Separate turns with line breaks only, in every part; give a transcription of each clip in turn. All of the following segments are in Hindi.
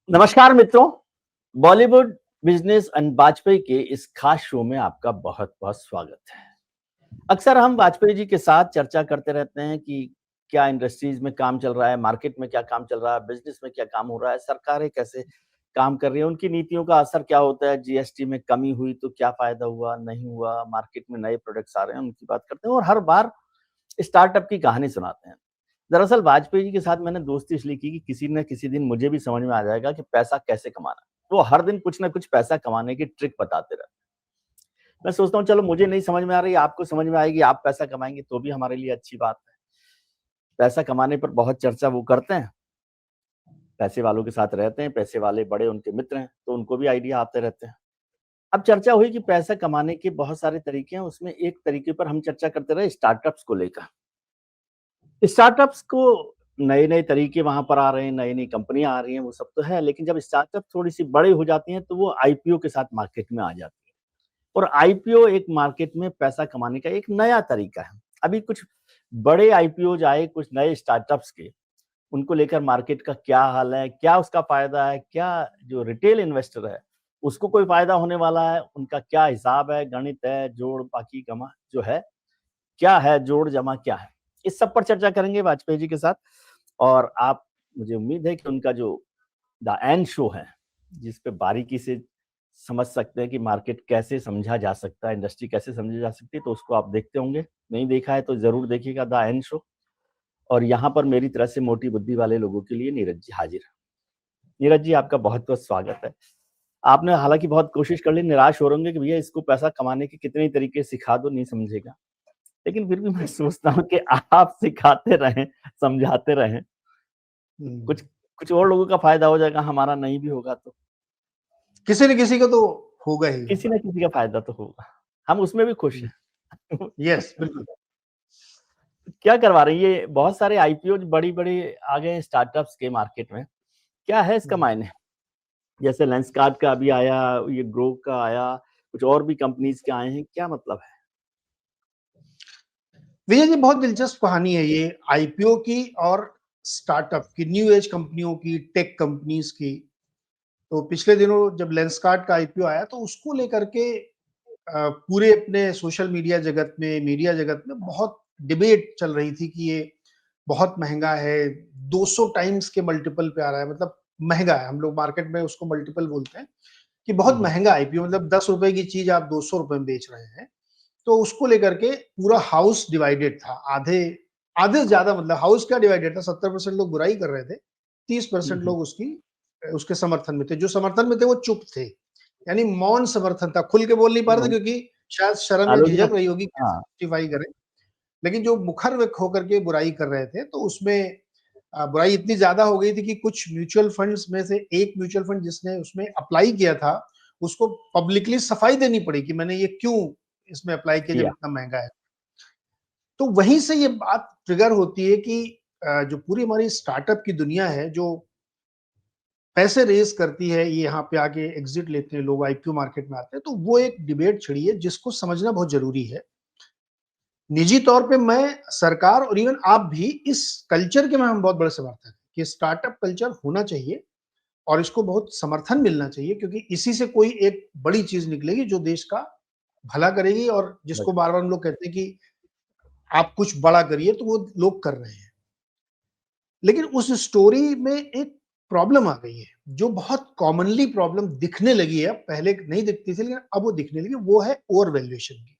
नमस्कार मित्रों, बॉलीवुड बिजनेस एंड वाजपेयी के इस खास शो में आपका बहुत-बहुत स्वागत है। अक्सर हम वाजपेयी जी के साथ चर्चा करते रहते हैं कि क्या इंडस्ट्रीज में काम चल रहा है, मार्केट में क्या काम चल रहा है, बिजनेस में क्या काम हो रहा है, सरकारें कैसे काम कर रही हैं, उनकी नीतियों का असर क्या होता है, जीएसटी में कमी हुई तो क्या फायदा हुआ, नहीं हुआ, मार्केट में नए प्रोडक्ट्स आ रहे हैं, उनकी बात करते हैं और हर बार स्टार्टअप की कहानी सुनाते हैं। दरअसल वाजपेयी जी के साथ मैंने दोस्ती इसलिए की कि किसी न किसी दिन मुझे भी समझ में आ जाएगा कि पैसा कैसे कमाना है। वो हर दिन कुछ न कुछ पैसा कमाने की ट्रिक बताते रहते हैं। मैं सोचता हूँ चलो मुझे नहीं समझ में आ रही, आपको समझ में आएगी, आप पैसा कमाएँगे तो भी हमारे लिए अच्छी बात है। पैसा कमाने पर बहुत चर्चा वो करते हैं, पैसे वालों के साथ रहते हैं, पैसे वाले बड़े उनके मित्र हैं, तो उनको भी आइडिया आते रहते हैं। अब चर्चा हुई कि पैसा कमाने के बहुत सारे तरीके हैं, उसमें एक तरीके पर हम चर्चा करते रहे स्टार्टअप्स को लेकर। स्टार्टअप्स को नए-नए तरीके वहाँ पर आ रहे हैं, नई-नई कंपनियाँ आ रही हैं, वो सब तो है, लेकिन जब स्टार्टअप थोड़ी-सी बड़ी हो जाती हैं, तो वो आईपीओ के साथ मार्केट में आ जाती है और आईपीओ एक मार्केट में पैसा कमाने का एक नया तरीका है। अभी कुछ बड़े आईपीओज़ आए, कुछ नए स्टार्टअप्स के, उनको लेकर मार्केट का क्या हाल है, क्या उसका फ़ायदा है, क्या जो रिटेल इन्वेस्टर है, उसको कोई फ़ायदा होने वाला है, उनका क्या हिसाब है, गणित है, जोड़, बाकी, गमा जो है, क्या है, जोड़-जमा क्या है? इस सब पर चर्चा करेंगे वाजपेयी जी के साथ और आप मुझे उम्मीद है कि उनका जो द एंड शो है, जिस पे बारीकी से समझ सकते हैं कि मार्केट कैसे समझा जा सकता है, इंडस्ट्री कैसे समझी जा सकती है, तो उसको आप देखते होंगे। नहीं देखा है तो ज़रूर देखिएगा द एंड शो और यहाँ पर मेरी तरफ से मोटी बुद्धि वाले लोगों के लिए नीरज जी हाज़िर हैं। नीरज जी आपका बहुत-बहुत स्वागत है। आपने हालाँकि बहुत कोशिश कर ली, निराश हो रहे होंगे कि भैया इसको पैसा कमाने के कितने ही तरीके सिखा दो, नहीं समझेगा। लेकिन फिर भी मैं सोचता हूँ कि आप सिखाते रहें, समझाते रहें, कुछ
हुँ।
कुछ और लोगों का फ़ायदा हो जाएगा, हमारा नहीं भी होगा तो।
किसी न किसी को तो होगा ही
किसी
होगा।
न किसी का फ़ायदा तो होगा। हम उसमें भी खुश
हुँ।
हैं।
यस, बिल्कुल।
क्या करवा रही है ये बहुत सारे आईपीओ बड़ी-बड़ी आ गए हैं स्टार्टअप्स के मार्केट में। क्या है इसका
हुँ।
मायने? जैसे लेंसकार्ट का अभी आया, ये ग्रो का आया, कुछ और भी कंपनीज़ के आए हैं, क्या मतलब है?
भैया जी बहुत दिलचस्प कहानी है ये आईपीओ की और स्टार्टअप की, न्यू एज कंपनियों की, टेक कंपनीज़ की। तो पिछले दिनों जब लेंसकार्ट का आईपीओ आया तो उसको लेकर के पूरे अपने सोशल मीडिया जगत में, मीडिया जगत में बहुत डिबेट चल रही थी कि ये बहुत महँगा है, 200 टाइम्स के मल्टीपल पे आ रहा है, मतलब महँगा है। हम लोग मार्केट में उसको मल्टीपल बोलते हैं कि
हुँ,
बहुत
हुँ।
महँगा आईपीओ, मतलब ₹10 की चीज़ आप ₹200 में बेच रहे हैं। तो उसको लेकर के पूरा हाउस डिवाइडेड था। आधे आधे से ज़्यादा, मतलब हाउस क्या डिवाइडेड था, 70% लोग बुराई कर रहे थे,
हुँ,
30%
हुँ।
लोग उसके समर्थन में थे। जो समर्थन में थे वो चुप थे। यानी मौन समर्थन था, खुल के बोल नहीं पा रहे थे
हुँ,
क्योंकि शायद शर्म या
आलोचना
झिझक रही होगी कैसे
हाँ,
जस्टिफाई करें। लेकिन जो मुखर होकर के बुराई कर रहे थे, तो उसमें बुराई इतनी ज़्यादा हो गई थी कि कुछ म्यूचुअल फंड्स में से एक म्यूचुअल फंड जिसने उसमें अप्लाई किया था, उसको पब्लिकली सफाई देनी पड़ी कि मैंने ये क्यों इसमें अप्लाई किया जब
किया।
इतना महँगा है। तो वहीं से ये बात ट्रिगर होती है कि जो पूरी हमारी स्टार्टअप की दुनिया है, जो पैसे रेज़ करती है, ये यहाँ पे आके एग्ज़िट लेते हैं लोग, आईपीओ मार्केट में आते हैं, तो वो एक डिबेट छिड़ी है जिसको समझना बहुत ज़रूरी है। निजी तौर पे मैं, सरकार और इवन आप भी इस कल्चर के में हम बहुत बड़े समर्थक हैं कि स्टार्टअप कल्चर होना चाहिए और इसको बहुत समर्थन मिलना चाहिए क्योंकि इसी से कोई एक बड़ी चीज़ निकलेगी जो देश का भला करेगी और जिसको
बच
बार-बार हम लोग कहते हैं कि आप कुछ बड़ा करिए, तो वो लोग कर रहे हैं। लेकिन उस स्टोरी में एक प्रॉब्लम आ गई है, जो बहुत कॉमनली प्रॉब्लम दिखने लगी है, पहले नहीं दिखती थी लेकिन अब वो दिखने लगी, वो है ओवर वैल्यूएशन की।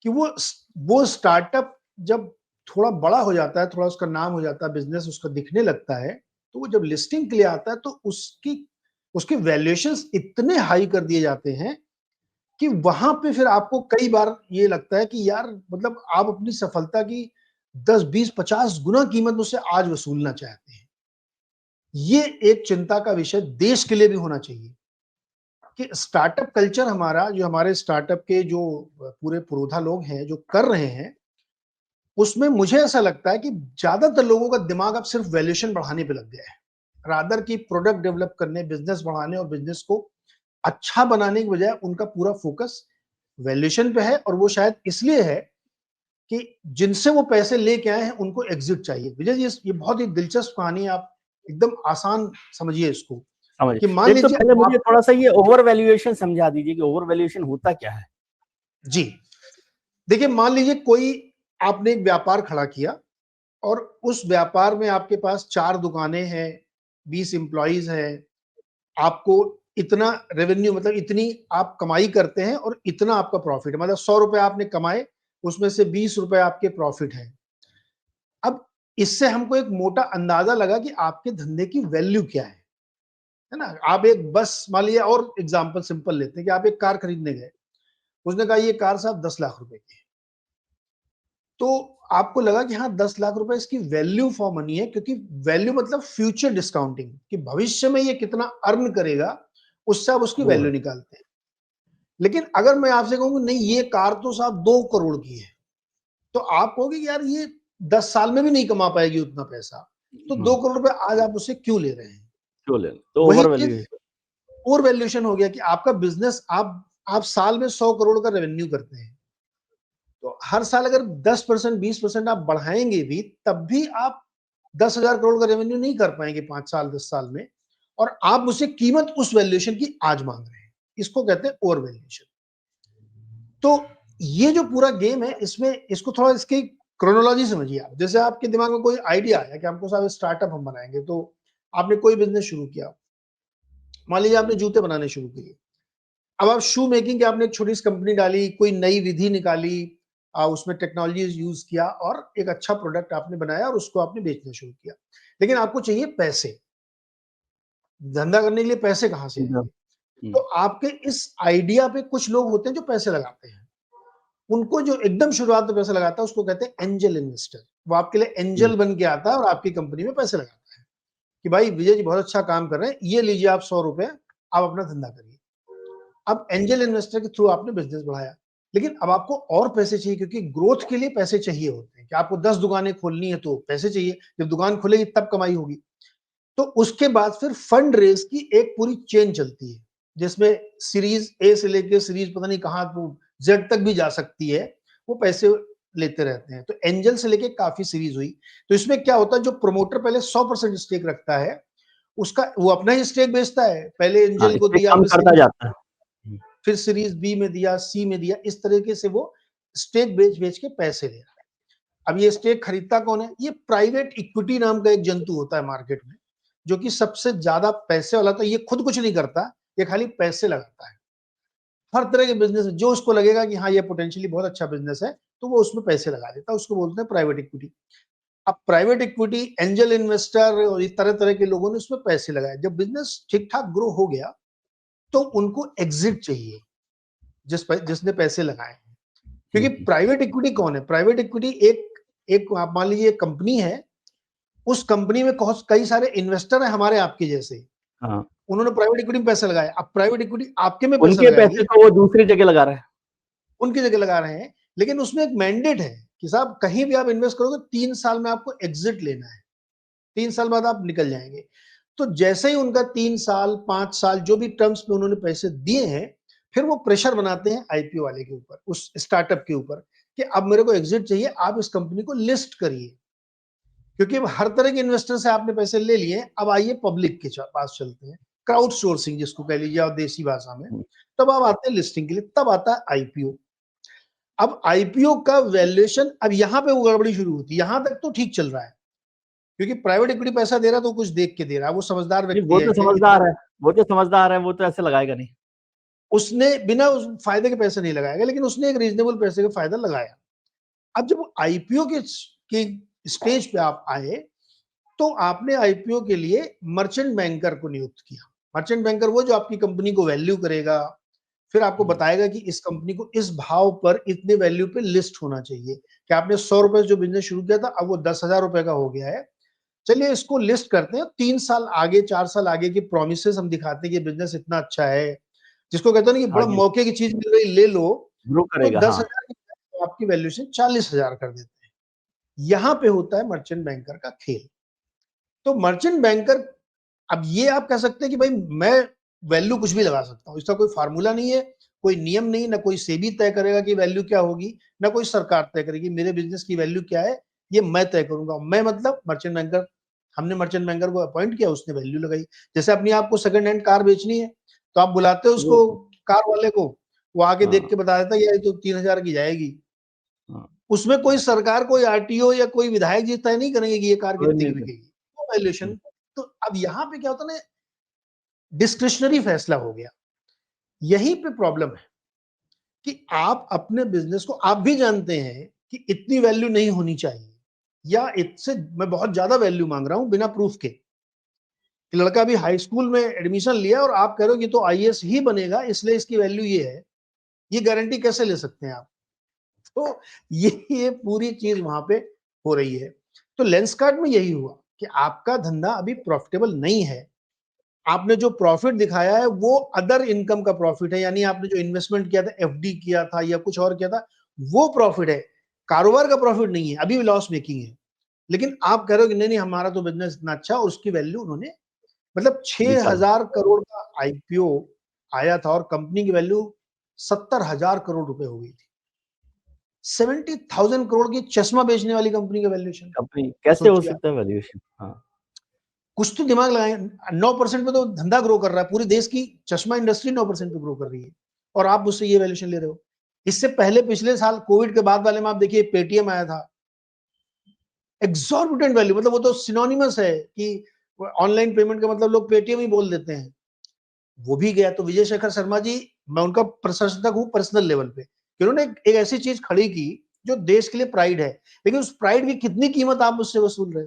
कि वो स्टार्टअप जब थोड़ा बड़ा हो जाता है, थोड़ा उसका नाम हो जाता है, बिज़नेस उसका दिखने लगता है, तो वो जब लिस्टिंग के लिए आता है, तो उसके वैल्यूएशंस इतने हाई कर दिए जाते हैं कि वहाँ पे फिर आपको कई बार ये लगता है कि यार, मतलब आप अपनी सफलता की 10, 20, 50 गुना कीमत मुझसे आज वसूलना चाहते हैं। ये एक चिंता का विषय देश के लिए भी होना चाहिए कि स्टार्टअप कल्चर हमारा, जो हमारे स्टार्टअप के जो पूरे पुरोधा लोग हैं, जो कर रहे हैं, उसमें मुझे ऐसा लगता है कि ज़्यादातर लोगों का दिमाग अब सिर्फ वैल्यूएशन बढ़ाने पे लग गया है। रादर कि प्रोडक्ट डेवलप करने, बिज़नेस बढ़ाने और बिज़नेस को अच्छा बनाने की बजाय उनका पूरा फ़ोकस वैल्यूएशन पे है और वो शायद इसलिए है कि जिनसे वो पैसे लेके आए हैं, उनको एग्ज़िट चाहिए। विजय जी, ये बहुत ही दिलचस्प कहानी है। आप एकदम आसान समझिए इसको
समझ
कि मान
एक तो
लीजिए
पहले मुझे
आप
थोड़ा सा ये ओवर वैल्यूएशन समझा दीजिए कि ओवर वैल्यूएशन होता क्या है?
जी देखिए, मान लीजिए कोई आपने एक व्यापार खड़ा किया और उस व्यापार में आपके पास 4 दुकानें हैं, 20 एम्प्लॉइज हैं, आपको इतना रेवेन्यू मतलब इतनी आप कमाई करते हैं और इतना आपका प्रॉफिट है, मतलब 100 रुपए आपने कमाए, उसमें से 20 रुपए आपके प्रॉफिट हैं। अब इससे हमको एक मोटा अंदाजा लगा कि आपके धंधे की वैल्यू क्या है ना? आप एक बस मान लीजिए और एग्जांपल सिंपल लेते हैं कि आप एक कार खरीदने गए, उसने कहा ये कार साहब 10 लाख रुपए की है। तो आपको लगा कि हाँ 10 लाख रुपए इसकी वैल्यू फॉर मनी है, क्योंकि वैल्यू मतलब फ्यूचर डिस्काउंटिंग कि भविष्य में ये कितना अर्न करेगा, उससे आप उसकी
वो
वैल्यू
है।
निकालते हैं। लेकिन अगर मैं आपसे कहूँ नहीं ये कार तो साहब 2 करोड़ की है, तो आप कहोगे कि यार ये 10 साल में भी नहीं कमा पाएगी उतना पैसा, तो 2 करोड़ रुपए आज आप उससे क्यों ले रहे हैं?
क्यों ले तो
वही
ओवर
चीज
वैल्यूएशन।
ओवर वैल्यूएशन हो गया कि आपका बिजनेस आप साल में 100 करोड़ का रेवेन्यू करते हैं, तो हर साल अगर 10% 20% आप बढ़ाएंगे भी, तब भी आप 10,000 करोड़ का रेवेन्यू नहीं कर पाएंगे 5 साल 10 साल में, और आप मुझसे कीमत उस वैल्यूएशन की आज मांग रहे हैं। इसको कहते हैं ओवर वैल्यूएशन। तो ये जो पूरा गेम है, इसमें इसको थोड़ा इसकी क्रोनोलॉजी समझिए आप। जैसे आपके दिमाग में कोई आइडिया आया कि हमको साहब स्टार्टअप हम बनाएंगे, तो आपने कोई बिजनेस शुरू किया, मान लीजिए आपने जूते बनाने शुरू किए। अब आप शू मेकिंग की आपने एक छोटी सी कंपनी डाली, कोई नई विधि निकाली, उसमें टेक्नोलॉजी यूज किया और एक अच्छा प्रोडक्ट आपने बनाया और उसको आपने बेचना शुरू किया। लेकिन आपको चाहिए पैसे, धंधा करने के लिए पैसे कहाँ से
हुँ,
आएंगे? तो आपके इस आइडिया पे कुछ लोग होते हैं जो पैसे लगाते हैं। उनको जो एकदम शुरुआत में पैसा लगाता है उसको कहते हैं एंजल इन्वेस्टर। वो आपके लिए
हुँ,
एंजल बन के आता है और आपकी कंपनी में पैसे लगाता है कि भाई विजय जी बहुत अच्छा काम कर रहे हैं, ये लीजिए आप 100 रुपए, आप अपना धंधा करिए। अब एंजल इन्वेस्टर के थ्रू आपने बिजनेस बढ़ाया, लेकिन अब आपको और पैसे चाहिए, क्योंकि ग्रोथ के लिए पैसे चाहिए होते हैं कि आपको 10 दुकानें खोलनी है तो पैसे चाहिए, जब दुकान खुलेगी तब कमाई होगी। तो उसके बाद फिर फंड रेज की एक पूरी चेन चलती है, जिसमें सीरीज ए से लेकर सीरीज पता नहीं कहां वो जेड तक भी जा सकती है, वो पैसे लेते रहते हैं। तो एंजल से लेके काफी सीरीज हुई। तो इसमें क्या होता है, जो प्रोमोटर पहले 100% स्टेक रखता है, उसका वो अपना ही स्टेक बेचता है, पहले
हाँ,
एंजल को
इससे
दिया,
कम
फिर
करता
सीरीज,
जाता है। हुँ,
फिर सीरीज बी में दिया, सी में दिया, इस तरीके से वो स्टेक बेच बेच के पैसे ले रहा है। अब ये स्टेक खरीदता कौन है? ये प्राइवेट इक्विटी नाम का एक जंतु होता है मार्केट में, जो कि सबसे ज्यादा पैसे वाला था। ये खुद कुछ नहीं करता, ये खाली पैसे लगाता है। हर तरह के बिजनेस जो उसको लगेगा कि हाँ ये पोटेंशियली बहुत अच्छा बिजनेस है, तो वो उसमें पैसे लगा देता है, उसको बोलते हैं प्राइवेट इक्विटी। अब प्राइवेट इक्विटी, एंजल इन्वेस्टर और इस तरह तरह के लोगों ने उसमें पैसे लगाए। जब बिजनेस ठीक ठाक ग्रो हो गया, तो उनको एग्जिट चाहिए, जिसने पैसे लगाए हैं।
हुँ,
क्योंकि
हुँ,
प्राइवेट इक्विटी कौन है? प्राइवेट इक्विटी एक एक आप मान लीजिए एक कंपनी है, उस कंपनी में कई सारे इन्वेस्टर हैं हमारे आपके जैसे,
हाँ,
उन्होंने प्राइवेट इक्विटी में पैसा लगाया। अब प्राइवेट इक्विटी आपके में पैसा
उनके पैसे
लगाएगी,
तो वो दूसरी जगह लगा रहा है।
उनकी जगह लगा रहे हैं, लेकिन उसमें एक मैंडेट है कि साहब कहीं भी आप इन्वेस्ट करोगे 3 साल में आपको एग्जिट लेना है, 3 साल बाद आप निकल जाएंगे। तो जैसे ही उनका 3 साल 5 साल जो भी टर्म्स में उन्होंने पैसे दिए हैं, फिर वो प्रेशर बनाते हैं आईपीओ वाले के ऊपर, उस स्टार्टअप के ऊपर, कि अब मेरे को एग्जिट चाहिए, आप इस कंपनी को लिस्ट करिए। क्योंकि अब हर तरह के इन्वेस्टर से आपने पैसे ले लिए, अब आइए पब्लिक के पास चलते हैं, क्राउड सोर्सिंग जिसको कह लीजिए और देसी भाषा में।
हुँ,
तब आप आते हैं लिस्टिंग के लिए, तब आता है आईपीओ। अब आईपीओ का वैल्यूएशन, अब यहां पे वो गड़बड़ी शुरू होती है। यहां तक तो ठीक चल रहा है, क्योंकि प्राइवेट इक्विटी पैसा दे रहा है तो कुछ देख के दे रहा है, वो समझदार
नहीं
व्यक्ति
वो
है
तो
कि इतना
समझदार है, वो तो समझदार है, वो तो ऐसे लगाएगा नहीं।
उसने बिना उस फायदे के पैसे नहीं लगाएगा, लेकिन उसने एक रीजनेबल पैसे का फायदा लगाया। अब जब आईपीओ के स्टेज पे आप आए, तो आपने आईपीओ के लिए मर्चेंट बैंकर को नियुक्त किया। मर्चेंट बैंकर वो जो आपकी कंपनी को वैल्यू करेगा, फिर आपको
हुँ,
बताएगा कि इस कंपनी को इस भाव पर इतने वैल्यू पे लिस्ट होना चाहिए, कि आपने 100 रुपए जो बिजनेस शुरू किया था अब वो 10,000 रुपए का हो गया है, चलिए इसको लिस्ट करते हैं। 3 साल आगे 4 साल आगे की प्रोमिस हम दिखाते हैं कि बिजनेस इतना अच्छा है, जिसको कहते हैं ना कि बड़ा
आगे
मौके की चीज मिल रही ले लो,
ग्रो
तो
करेगा,
दस
हाँ।
हजार की आपकी वैल्यूएशन 40,000 कर देते हैं। यहाँ पे होता है मर्चेंट बैंकर का खेल। तो मर्चेंट बैंकर, अब ये आप कह सकते हैं कि भाई मैं वैल्यू कुछ भी लगा सकता हूँ, इसका कोई फार्मूला नहीं है, कोई नियम नहीं, ना कोई सेबी तय करेगा कि वैल्यू क्या होगी, ना कोई सरकार तय करेगी मेरे बिजनेस की वैल्यू क्या है, ये मैं तय करूंगा। मैं मतलब मर्चेंट बैंकर हमने मर्चेंट बैंकर को अपॉइंट किया, उसने वैल्यू लगाई। जैसे अपनी आपको सेकंड हैंड कार बेचनी है तो आप बुलाते हो उसको, कार वाले को, वो आके देख के बता देता है ये तो 3,000 की जाएगी। उसमें कोई सरकार, कोई आरटीओ या कोई विधायक जी तय नहीं करेंगे कि ये कार कितने की बिकेगी, वो वैल्यूएशन। तो अब यहाँ पे क्या होता है ना, डिस्क्रिशनरी फैसला हो गया। यहीं पे प्रॉब्लम है कि आप अपने बिजनेस को, आप भी जानते हैं कि इतनी वैल्यू नहीं होनी चाहिए, या इससे मैं बहुत ज्यादा वैल्यू मांग रहा हूं बिना प्रूफ के। कि लड़का अभी हाई स्कूल में एडमिशन लिया और आप कह रहे हो कि तो आईएएस ही बनेगा इसलिए इसकी वैल्यू ये है, ये गारंटी कैसे ले सकते हैं आप? तो ये पूरी चीज वहां पे हो रही है। तो लेंसकार्ट में यही हुआ कि आपका धंधा अभी प्रॉफिटेबल नहीं है। आपने जो प्रॉफिट दिखाया है वो अदर इनकम का प्रॉफिट है, यानी आपने जो इन्वेस्टमेंट किया था, एफडी किया था या कुछ और किया था, वो प्रॉफिट है, कारोबार का प्रॉफिट नहीं है, अभी भी लॉस मेकिंग है। लेकिन आप कह रहे हो कि नहीं नहीं हमारा तो बिजनेस इतना अच्छा, उसकी वैल्यू उन्होंने, मतलब 6,000 करोड़ का आईपीओ आया था और कंपनी की वैल्यू 70,000 करोड़ रुपए हो गई थी। 70,000 करोड़ की चश्मा बेचने वाली कंपनी का वैल्यूएशन,
कंपनी कैसे हो सकता है वैल्यूएशन? हाँ,
कुछ तो दिमाग लगाए। 9% पे तो धंधा ग्रो कर रहा है, पूरी देश की चश्मा इंडस्ट्री 9% पे ग्रो कर रही है, और आप मुझसे ये वैल्यूएशन ले रहे हो। इससे पहले पिछले साल कोविड के बाद वाले में आप देखिए पेटीएम आया था, एग्जॉर्बिटेंट वैल्यू, मतलब वो तो सिनोनिमस है कि ऑनलाइन पेमेंट का मतलब लोग पेटीएम ही बोल देते हैं, वो भी गया। तो विजय शेखर शर्मा जी, मैं उनका प्रशंसक हूँ पर्सनल लेवल पे, कि उन्होंने एक ऐसी चीज खड़ी की जो देश के लिए प्राइड है, लेकिन उस प्राइड की कितनी कीमत आप मुझसे वसूल रहे,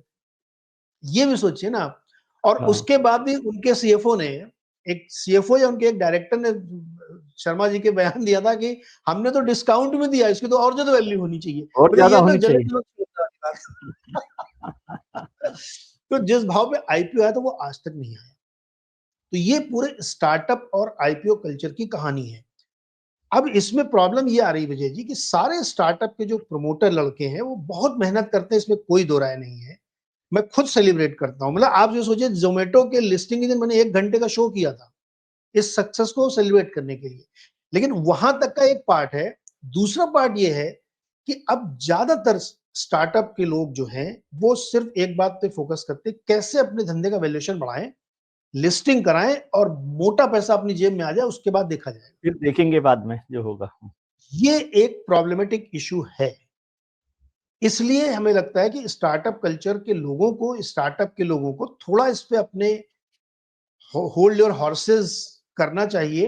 ये भी सोचिए ना आप। और उसके बाद भी उनके सीएफओ ने, एक सीएफओ या उनके एक डायरेक्टर ने शर्मा जी के बयान दिया था कि हमने तो डिस्काउंट में दिया, इसकी तो और ज्यादा वैल्यू होनी चाहिए,
और ज्यादा
ये ना
होनी
जले
चाहिए।
तो जिस भाव पे आईपीओ आया था वो आज तक नहीं आया। तो ये पूरे स्टार्टअप और आईपीओ कल्चर की कहानी है। अब इसमें प्रॉब्लम ये आ रही विजय जी कि सारे स्टार्टअप के जो प्रमोटर लड़के हैं वो बहुत मेहनत करते हैं, इसमें कोई दो राय नहीं है। मैं खुद सेलिब्रेट करता हूं, मतलब आप जो सोचिए जोमेटो के लिस्टिंग के दिन मैंने 1 घंटे का शो किया था इस सक्सेस को सेलिब्रेट करने के लिए। लेकिन वहां तक का एक पार्ट है। दूसरा पार्ट ये है कि अब ज्यादातर स्टार्टअप के लोग जो हैं वो सिर्फ एक बात पे फोकस करते हैं, कैसे अपने धंधे का वैल्यूएशन बढ़ाएं, लिस्टिंग कराएं और मोटा पैसा अपनी जेब में आ जाए, उसके बाद देखा जाएगा,
फिर देखेंगे बाद में जो होगा।
ये एक प्रॉब्लमेटिक इशू है। इसलिए हमें लगता है कि स्टार्टअप कल्चर के लोगों को, स्टार्टअप के लोगों को थोड़ा इस पे अपने होल्ड योर हॉर्सेस करना चाहिए,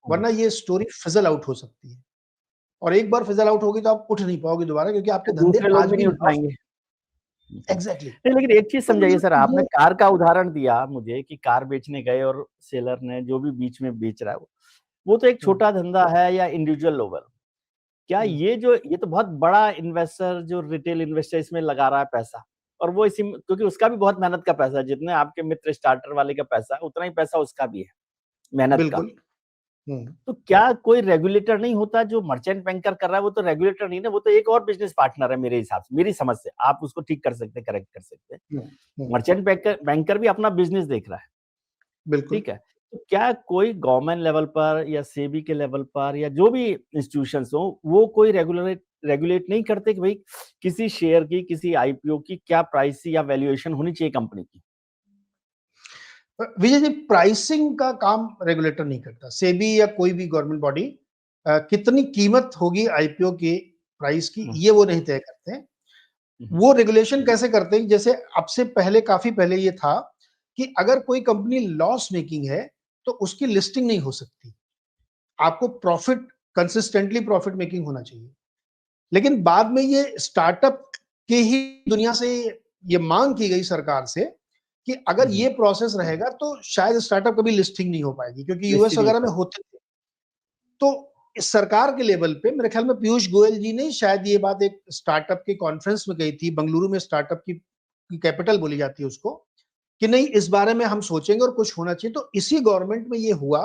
वरना ये स्टोरी फिजल आउट हो सकती है। और एक बार फिजल आउट होगी तो आप उठ नहीं पाओगे दोबारा, क्योंकि आपके धंधे
दूसरे लोग
आज
भी
भी
नहीं उठ
लॉस।
पाएंगे।
एग्जैक्टली।
नहीं, लेकिन एक चीज
तो मुझे
समझाइए सर,
लगता है
आपने
ये
कार का उदाहरण दिया मुझे कि कार बेचने गए और सेलर ने जो भी बीच में बेच रहा है वो तो एक छोटा धंधा है या इंडिविजुअल लेवल। क्या ये तो बहुत बड़ा इन्वेस्टर जो रिटेल इन्वेस्टर इसमें लगा रहा है पैसा, और वो इसी क्योंकि उसका भी बहुत मेहनत का पैसा है, जितने आपके मित्र स्टार्टर वाले का पैसा है उतना ही पैसा उसका भी है मेहनत का।
बिल्कुल।
तो क्या कोई रेगुलेटर नहीं होता? जो मर्चेंट बैंकर कर रहा है वो तो रेगुलेटर नहीं ना, वो तो एक और बिजनेस पार्टनर है मेरे हिसाब से, मेरी समझ से। आप उसको ठीक कर सकते हैं, करेक्ट कर सकते हैं। मर्चेंट बैंकर भी अपना बिजनेस देख रहा है,
बिल्कुल।
ठीक है। तो क्या कोई गवर्नमेंट लेवल पर या सेबी के लेवल पर या जो भी इंस्टीट्यूशंस हो वो कोई रेगुलेट नहीं करते कि भाई किसी शेयर की, किसी आईपीओ की क्या प्राइस या वैल्यूएशन होनी चाहिए कंपनी की?
विजय जी, प्राइसिंग का काम रेगुलेटर नहीं करता, सेबी या कोई भी गवर्नमेंट बॉडी कितनी कीमत होगी आईपीओ की प्राइस की, ये वो नहीं तय करते हैं। वो रेगुलेशन कैसे करते हैं, जैसे अब से पहले, काफी पहले ये था कि अगर कोई कंपनी लॉस मेकिंग है तो उसकी लिस्टिंग नहीं हो सकती, आपको प्रॉफिट, कंसिस्टेंटली प्रॉफिट मेकिंग होना चाहिए। लेकिन बाद में ये स्टार्टअप के ही दुनिया से ये मांग की गई सरकार से कि अगर ये प्रोसेस रहेगा तो शायद स्टार्टअप कभी लिस्टिंग नहीं हो पाएगी, क्योंकि यूएस वगैरह में होते थे। तो इस सरकार के लेवल पे मेरे ख्याल में पीयूष गोयल जी ने शायद ये बात एक स्टार्टअप के कॉन्फ्रेंस में कही थी, बंगलुरु में स्टार्टअप की कैपिटल बोली जाती है उसको, कि नहीं इस बारे में हम सोचेंगे और कुछ होना चाहिए। तो इसी गवर्नमेंट में ये हुआ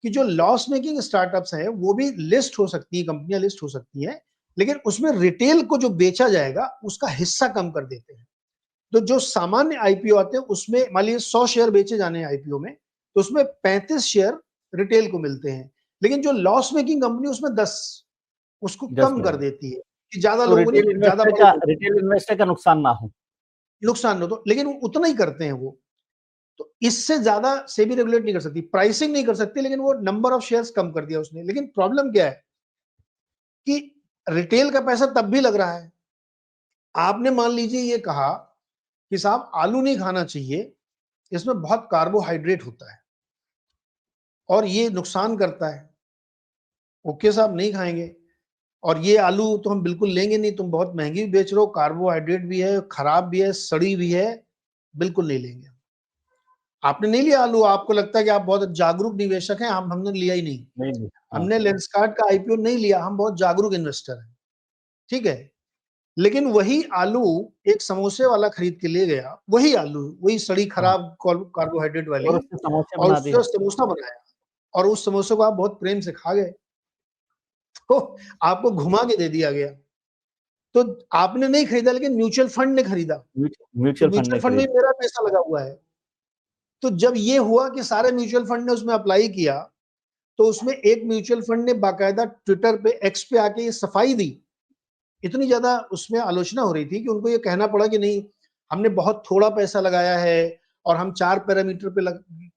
कि जो लॉस मेकिंग स्टार्टअप्स हैं वो भी लिस्ट हो सकती है, कंपनियां लिस्ट हो सकती हैं, लेकिन उसमें रिटेल को जो बेचा जाएगा उसका हिस्सा कम कर देते हैं। तो जो सामान्य आईपीओ आते हैं उसमें मान लीजिए 100 शेयर बेचे जाने हैं आईपीओ में, तो उसमें 35 शेयर रिटेल को मिलते हैं। लेकिन जो लॉस मेकिंग कंपनी उसमें 10 उसको
10
कम कर
मिनट
देती है कि ज्यादा
तो
लोगों ने, ज्यादा बड़े लोग।
रिटेल इन्वेस्टर का नुकसान ना हो।
नुकसान हो तो, लेकिन वो उतना ही करते हैं वो। तो इससे ज्यादा सेबी रेगुलेट नहीं कर सकती, प्राइसिंग नहीं कर सकती, लेकिन वो नंबर ऑफ शेयर्स कम कर दिया उसने। लेकिन प्रॉब्लम क्या है कि रिटेल का पैसा तब भी लग रहा है। आपने मान लीजिए ये कहा कि साहब आलू नहीं खाना चाहिए, इसमें बहुत कार्बोहाइड्रेट होता है और ये नुकसान करता है। ओके साहब, नहीं खाएंगे। और ये आलू तो हम बिल्कुल लेंगे नहीं, तुम बहुत महंगी बेच रहे हो, कार्बोहाइड्रेट भी है, खराब भी है, सड़ी भी है, बिल्कुल नहीं लेंगे। आपने नहीं लिया आलू, आपको लगता है कि आप बहुत जागरूक निवेशक हैं, हमने लिया ही नहीं।
नहीं, हाँ।
हमने लेंसकार्ट का आईपीओ नहीं लिया, हम बहुत जागरूक इन्वेस्टर हैं, ठीक है। लेकिन वही आलू एक समोसे वाला खरीद के ले गया, वही आलू, वही सड़ी
हाँ,
खराब कार्बोहाइड्रेट वाली,
और उससे समोसे
और
बना दिए।
उससे समोसा बनाया, और उस समोसे को आप बहुत प्रेम से खा गए, तो आपको घुमा के दे दिया गया। तो आपने नहीं खरीदा, लेकिन म्यूचुअल फंड ने खरीदा, तो
म्यूचुअल फंड ने
म्यूचुअल फंड में
खरीद।
मेरा पैसा लगा हुआ है। तो जब ये हुआ कि सारे म्यूचुअल फंड ने उसमें अप्लाई किया, तो उसमें एक म्यूचुअल फंड ने बाकायदा ट्विटर पे, एक्स पे आके ये सफाई दी। इतनी ज्यादा उसमें आलोचना हो रही थी कि उनको ये कहना पड़ा कि नहीं, हमने बहुत थोड़ा पैसा लगाया है और हम 4 पैरामीटर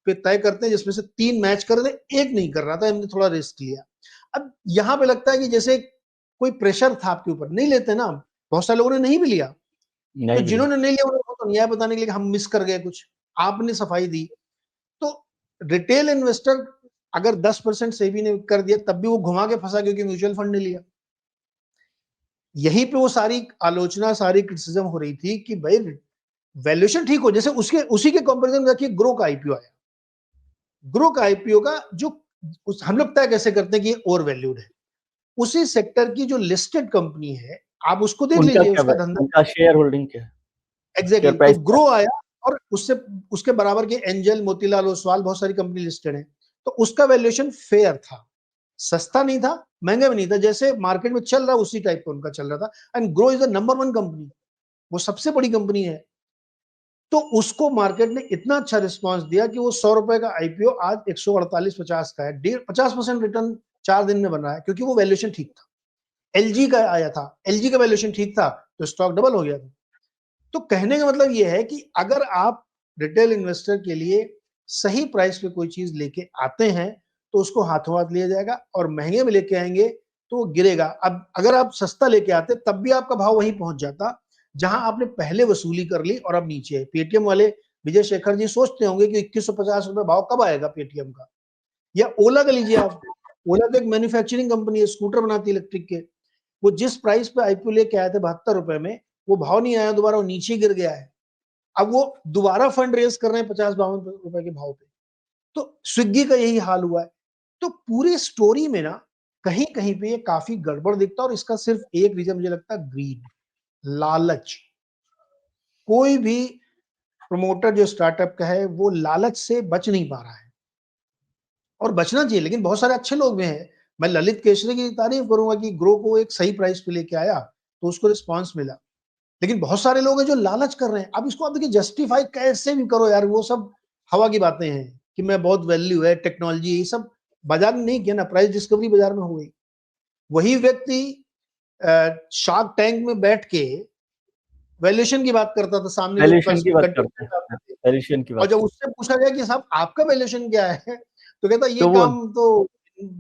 पे तय करते हैं, जिसमें से 3 मैच कर दे, एक नहीं कर रहा था, हमने थोड़ा रिस्क लिया। अब यहाँ पे लगता है कि जैसे कोई प्रेशर था आपके ऊपर, नहीं लेते ना। बहुत सारे लोगों ने नहीं भी लिया, तो
नहीं भी लिया।
जिन्होंने नहीं लिया उन्होंने तो न्याय बताने के लिए कि हम मिस कर गए कुछ, आपने सफाई दी। तो रिटेल इन्वेस्टर अगर 10% सेबी ने कर दिया, तब भी वो घुमा के फंसा, क्योंकि म्यूचुअल फंड ने लिया। यहीं पे वो सारी आलोचना, सारी क्रिटिसिज्म हो रही थी कि भाई वैल्यूएशन ठीक हो। जैसे उसके उसी के कंपैरिजन में देखिए, ग्रो का आईपीओ आया। ग्रो का आईपीओ का जो हम लोग तय कैसे करते हैं कि ये ओवर वैल्यूड है, उसी सेक्टर की जो लिस्टेड कंपनी है, आप उसको देख
उनका
लीजिए,
क्या
उसका धंधा।
उनका शेयर होल्डिंग क्या है?
एग्जैक्टली
शेयर
exactly,
प्राइस
तो
क्या
ग्रो आया, और उससे उसके बराबर के एंजल, मोतीलाल ओसवाल, बहुत सारी कंपनी लिस्टेड है। तो उसका वैल्यूएशन फेयर था, सस्ता नहीं था, महंगा भी नहीं था, जैसे मार्केट में चल रहा उसी टाइप का उनका चल रहा था। And grow is the number 1 company, वो सबसे बड़ी कंपनी है। तो उसको मार्केट ने इतना अच्छा रिस्पांस दिया कि वो 100 रुपए का आईपीओ आज 148-50 का है। 50% रिटर्न 4 दिन में बन रहा है, क्योंकि वो वैल्यूएशन ठीक था। एलजी का आया था, एलजी का वैल्यूएशन ठीक था, तो स्टॉक डबल हो गया था। तो कहने का मतलब ये है कि अगर आप रिटेल इन्वेस्टर के लिए सही प्राइस पे कोई चीज लेके आते हैं, तो उसको हाथों हाथ लिया जाएगा, और महंगे में लेके आएंगे तो वो गिरेगा। अब अगर आप सस्ता लेके आते, तब भी आपका भाव वहीं पहुंच जाता जहां आपने पहले वसूली कर ली, और अब नीचे है। पेटीएम वाले विजय शेखर जी सोचते होंगे कि 2150 रुपए भाव कब आएगा पेटीएम का। या ओला का लीजिए आप, ओला तो एक मैन्युफैक्चरिंग कंपनी है, स्कूटर बनाती है इलेक्ट्रिक के। वो जिस प्राइस पे आईपीओ लेके आए थे 72 रुपए में, वो भाव नहीं आया दोबारा, वो नीचे गिर गया है। अब वो दोबारा फंड रेज कर रहे हैं 50-52 रुपए के भाव पे। तो स्विग्गी का यही हाल हुआ है। तो पूरी स्टोरी में ना कहीं कहीं पे ये काफी गड़बड़ दिखता है, और इसका सिर्फ एक रीजन मुझे लगता है, ग्रीड, लालच। कोई भी प्रमोटर जो स्टार्टअप का है, वो लालच से बच नहीं पा रहा है, और बचना चाहिए। लेकिन बहुत सारे अच्छे लोग भी हैं। मैं ललित केशरी की तारीफ करूंगा कि ग्रो को एक सही प्राइस पे लेके आया, तो उसको रिस्पॉन्स मिला। लेकिन बहुत सारे लोग हैं जो लालच कर रहे हैं। अब इसको आप देखिए, जस्टिफाई कैसे भी करो यार, वो सब हवा की बातें हैं कि मैं बहुत वैल्यू है, टेक्नोलॉजी, ये सब बाजार में नहीं किया ना, प्राइस डिस्कवरी बाजार में हो गई। वही व्यक्ति शार्क टैंक में बैठ के वैल्यूएशन की बात करता था, सामने जो
वैल्यूएशन की बात करते
कंटेस्टेंट
हैं,
आते थे,
वैल्यूएशन की
और
बात
जब
करते
उससे पूछा गया कि साहब आपका वैल्यूएशन क्या है, तो कहता ये
तो वो
काम तो